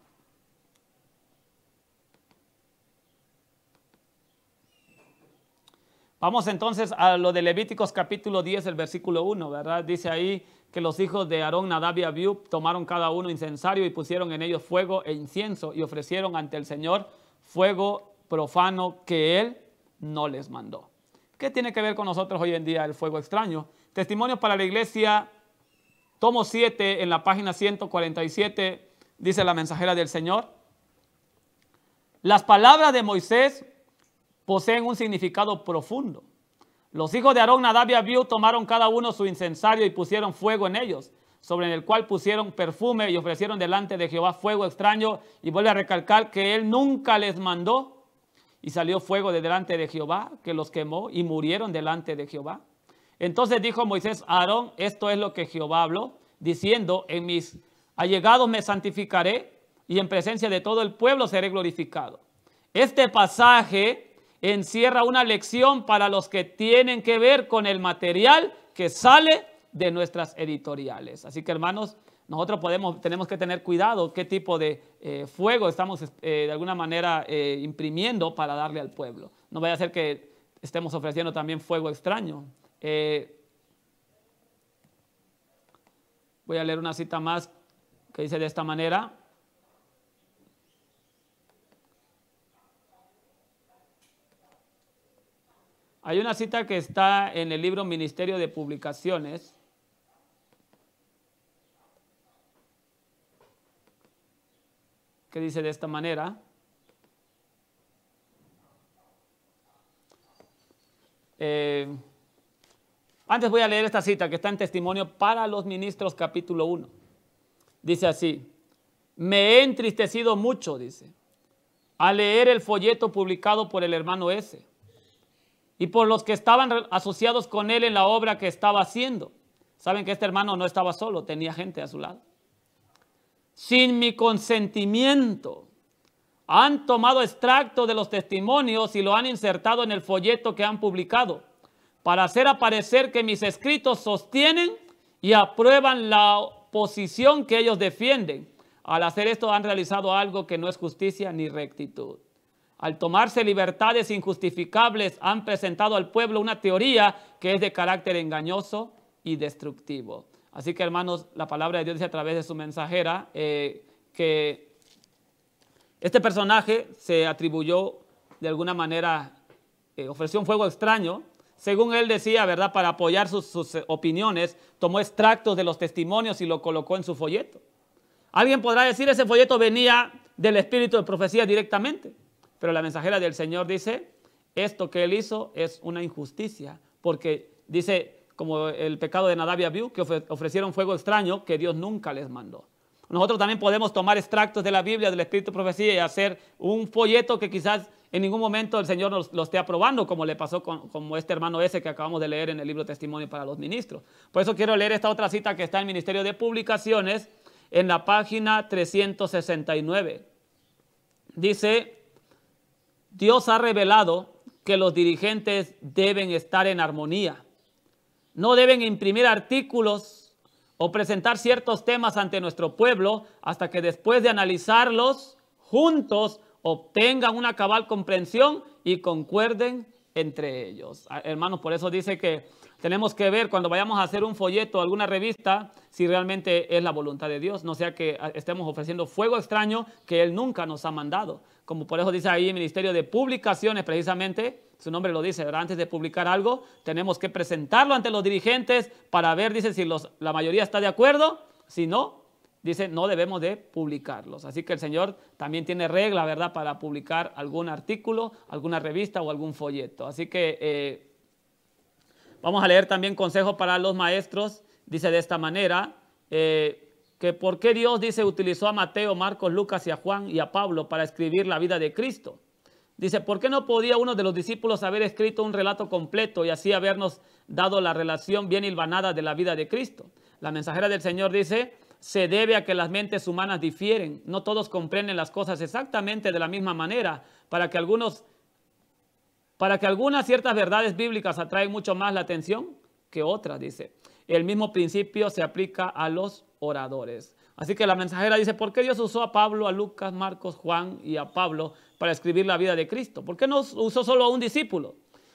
Vamos entonces a lo de Levíticos capítulo 10, el versículo 1, ¿verdad? Dice ahí que los hijos de Aarón, Nadab y Abiú tomaron cada uno incensario y pusieron en ellos fuego e incienso y ofrecieron ante el Señor fuego profano que Él no les mandó. ¿Qué tiene que ver con nosotros hoy en día el fuego extraño? Testimonios para la Iglesia, tomo 7, en la página 147, dice la mensajera del Señor. Las palabras de Moisés poseen un significado profundo. Los hijos de Aarón, Nadab y Abiú, tomaron cada uno su incensario y pusieron fuego en ellos, sobre el cual pusieron perfume y ofrecieron delante de Jehová fuego extraño. Y vuelve a recalcar que él nunca les mandó. Y salió fuego de delante de Jehová, que los quemó y murieron delante de Jehová. Entonces dijo Moisés a Aarón: esto es lo que Jehová habló, diciendo: en mis allegados me santificaré, y en presencia de todo el pueblo seré glorificado. Este pasaje encierra una lección para los que tienen que ver con el material que sale de nuestras editoriales. Así que, hermanos, nosotros tenemos que tener cuidado qué tipo de fuego estamos de alguna manera imprimiendo para darle al pueblo. No vaya a ser que estemos ofreciendo también fuego extraño. Voy a leer una cita más que dice de esta manera: hay una cita que está en el libro Ministerio de Publicaciones, que dice de esta manera. Antes voy a leer esta cita que está en Testimonio para los Ministros, capítulo 1. Dice así: me he entristecido mucho, dice, al leer el folleto publicado por el hermano S. y por los que estaban asociados con él en la obra que estaba haciendo. Saben que este hermano no estaba solo, tenía gente a su lado. Sin mi consentimiento, han tomado extracto de los testimonios y lo han insertado en el folleto que han publicado, para hacer aparecer que mis escritos sostienen y aprueban la posición que ellos defienden. Al hacer esto han realizado algo que no es justicia ni rectitud. Al tomarse libertades injustificables, han presentado al pueblo una teoría que es de carácter engañoso y destructivo. Así que, hermanos, la palabra de Dios dice a través de su mensajera que este personaje se atribuyó de alguna manera, ofreció un fuego extraño. Según él decía, ¿verdad?, para apoyar sus opiniones, tomó extractos de los testimonios y lo colocó en su folleto. Alguien podrá decir, ese folleto venía del espíritu de profecía directamente. Pero la mensajera del Señor dice, esto que él hizo es una injusticia, porque dice, como el pecado de Nadab y Abiú, que ofrecieron fuego extraño que Dios nunca les mandó. Nosotros también podemos tomar extractos de la Biblia, del espíritu de profecía, y hacer un folleto que quizás en ningún momento el Señor lo esté aprobando, como le pasó como este hermano ese que acabamos de leer en el libro Testimonio para los Ministros. Por eso quiero leer esta otra cita que está en el Ministerio de Publicaciones, en la página 369. Dice, Dios ha revelado que los dirigentes deben estar en armonía. No deben imprimir artículos o presentar ciertos temas ante nuestro pueblo hasta que después de analizarlos juntos obtengan una cabal comprensión y concuerden entre ellos. Hermanos, por eso dice que tenemos que ver cuando vayamos a hacer un folleto o alguna revista si realmente es la voluntad de Dios, no sea que estemos ofreciendo fuego extraño que Él nunca nos ha mandado. Como por eso dice ahí el Ministerio de Publicaciones, precisamente, su nombre lo dice, ¿verdad? Antes de publicar algo, tenemos que presentarlo ante los dirigentes para ver, dice, si la mayoría está de acuerdo. Si no, dice, no debemos de publicarlos. Así que el Señor también tiene regla, ¿verdad?, para publicar algún artículo, alguna revista o algún folleto. Así que vamos a leer también consejos para los maestros. Dice de esta manera, que por qué Dios, dice, utilizó a Mateo, Marcos, Lucas y a Juan y a Pablo para escribir la vida de Cristo. Dice, ¿por qué no podía uno de los discípulos haber escrito un relato completo y así habernos dado la relación bien hilvanada de la vida de Cristo? La mensajera del Señor dice, se debe a que las mentes humanas difieren. No todos comprenden las cosas exactamente de la misma manera. Para que algunas ciertas verdades bíblicas atraen mucho más la atención que otras, dice. El mismo principio se aplica a los oradores. Así que la mensajera dice, ¿por qué Dios usó a Pablo, a Lucas, Marcos, Juan y a Pablo para escribir la vida de Cristo? ¿Por qué no usó solo a un discípulo?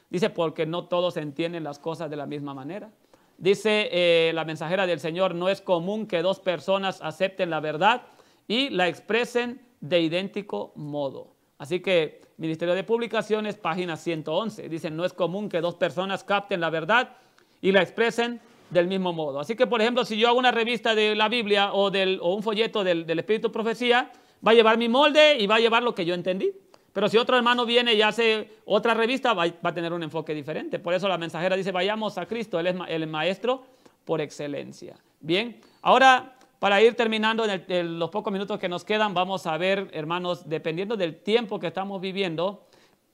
Dice, porque no todos entienden las cosas de la misma manera. Dice la mensajera del Señor, no es común que dos personas acepten la verdad y la expresen de idéntico modo. Así que Ministerio de Publicaciones, página 111, dice, no es común que dos personas capten la verdad y la expresen del mismo modo. Así que, por ejemplo, si yo hago una revista de la Biblia o un folleto del Espíritu de Profecía, va a llevar mi molde y va a llevar lo que yo entendí. Pero si otro hermano viene y hace otra revista, va a tener un enfoque diferente. Por eso la mensajera dice, vayamos a Cristo, Él es el maestro por excelencia. Bien, ahora para ir terminando en los pocos minutos que nos quedan, vamos a ver, hermanos, dependiendo del tiempo que estamos viviendo,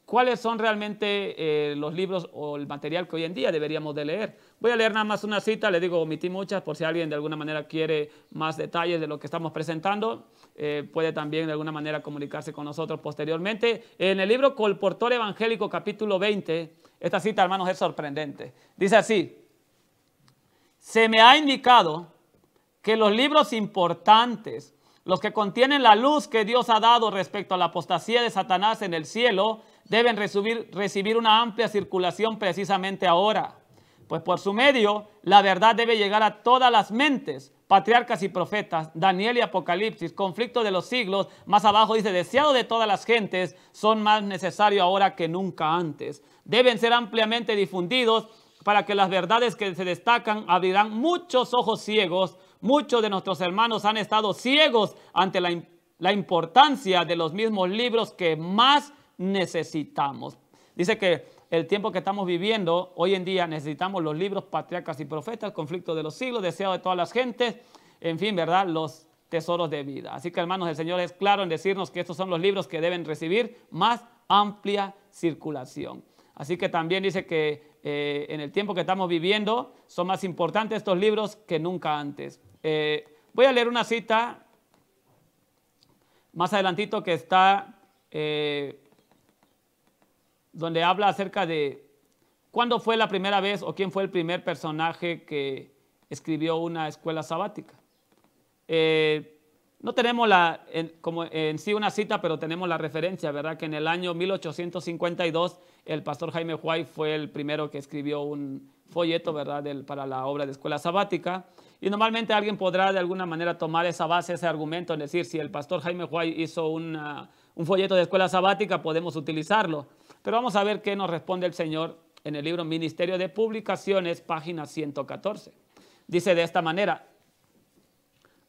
cuáles son realmente los libros o el material que hoy en día deberíamos de leer. Voy a leer nada más una cita, le digo, omití muchas, por si alguien de alguna manera quiere más detalles de lo que estamos presentando, puede también de alguna manera comunicarse con nosotros posteriormente. En el libro Colportor Evangélico, capítulo 20, esta cita, hermanos, es sorprendente. Dice así, se me ha indicado que los libros importantes, los que contienen la luz que Dios ha dado respecto a la apostasía de Satanás en el cielo, deben recibir una amplia circulación precisamente ahora. Pues por su medio, la verdad debe llegar a todas las mentes, patriarcas y profetas, Daniel y Apocalipsis, conflicto de los siglos. Más abajo dice, deseado de todas las gentes, son más necesarios ahora que nunca antes. Deben ser ampliamente difundidos para que las verdades que se destacan abrirán muchos ojos ciegos. Muchos de nuestros hermanos han estado ciegos ante la importancia de los mismos libros que más necesitamos. Dice que el tiempo que estamos viviendo, hoy en día necesitamos los libros patriarcas y profetas, conflicto de los siglos, deseo de todas las gentes, en fin, ¿verdad? Los tesoros de vida. Así que, hermanos, el Señor es claro en decirnos que estos son los libros que deben recibir más amplia circulación. Así que también dice que en el tiempo que estamos viviendo son más importantes estos libros que nunca antes. Voy a leer una cita más adelantito que está donde habla acerca de cuándo fue la primera vez o quién fue el primer personaje que escribió una escuela sabática. No tenemos como en sí una cita, pero tenemos la referencia, ¿verdad? Que en el año 1852 el pastor Jaime White fue el primero que escribió un folleto, ¿verdad? Para la obra de escuela sabática. Y normalmente alguien podrá de alguna manera tomar esa base, ese argumento, es decir, si el pastor Jaime White hizo un folleto de escuela sabática, podemos utilizarlo. Pero vamos a ver qué nos responde el Señor en el libro Ministerio de Publicaciones, página 114. Dice de esta manera,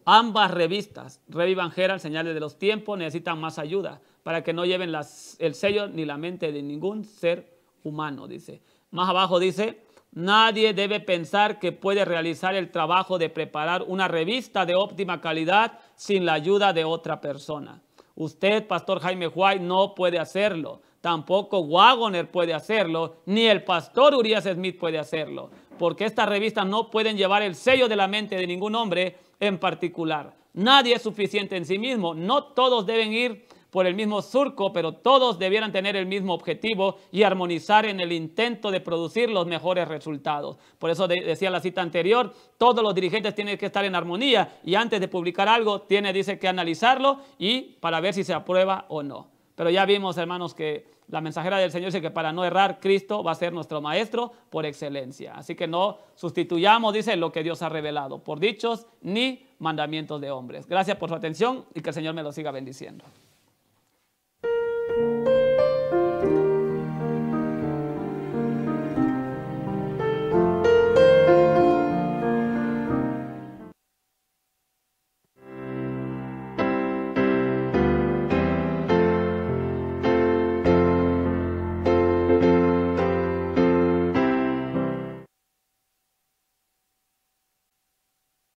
ambas revistas, Revival Herald, Señales de los Tiempos, necesitan más ayuda para que no lleven el sello ni la mente de ningún ser humano, dice. Más abajo dice, nadie debe pensar que puede realizar el trabajo de preparar una revista de óptima calidad sin la ayuda de otra persona. Usted, pastor Jaime White, no puede hacerlo. Tampoco Wagoner puede hacerlo, ni el pastor Urias Smith puede hacerlo, porque estas revistas no pueden llevar el sello de la mente de ningún hombre en particular. Nadie es suficiente en sí mismo. No todos deben ir por el mismo surco, pero todos debieran tener el mismo objetivo y armonizar en el intento de producir los mejores resultados. Por eso decía la cita anterior, todos los dirigentes tienen que estar en armonía y antes de publicar algo dice que analizarlo y para ver si se aprueba o no. Pero ya vimos, hermanos, que la mensajera del Señor dice que para no errar, Cristo va a ser nuestro maestro por excelencia. Así que no sustituyamos, dice, lo que Dios ha revelado por dichos ni mandamientos de hombres. Gracias por su atención y que el Señor me lo siga bendiciendo.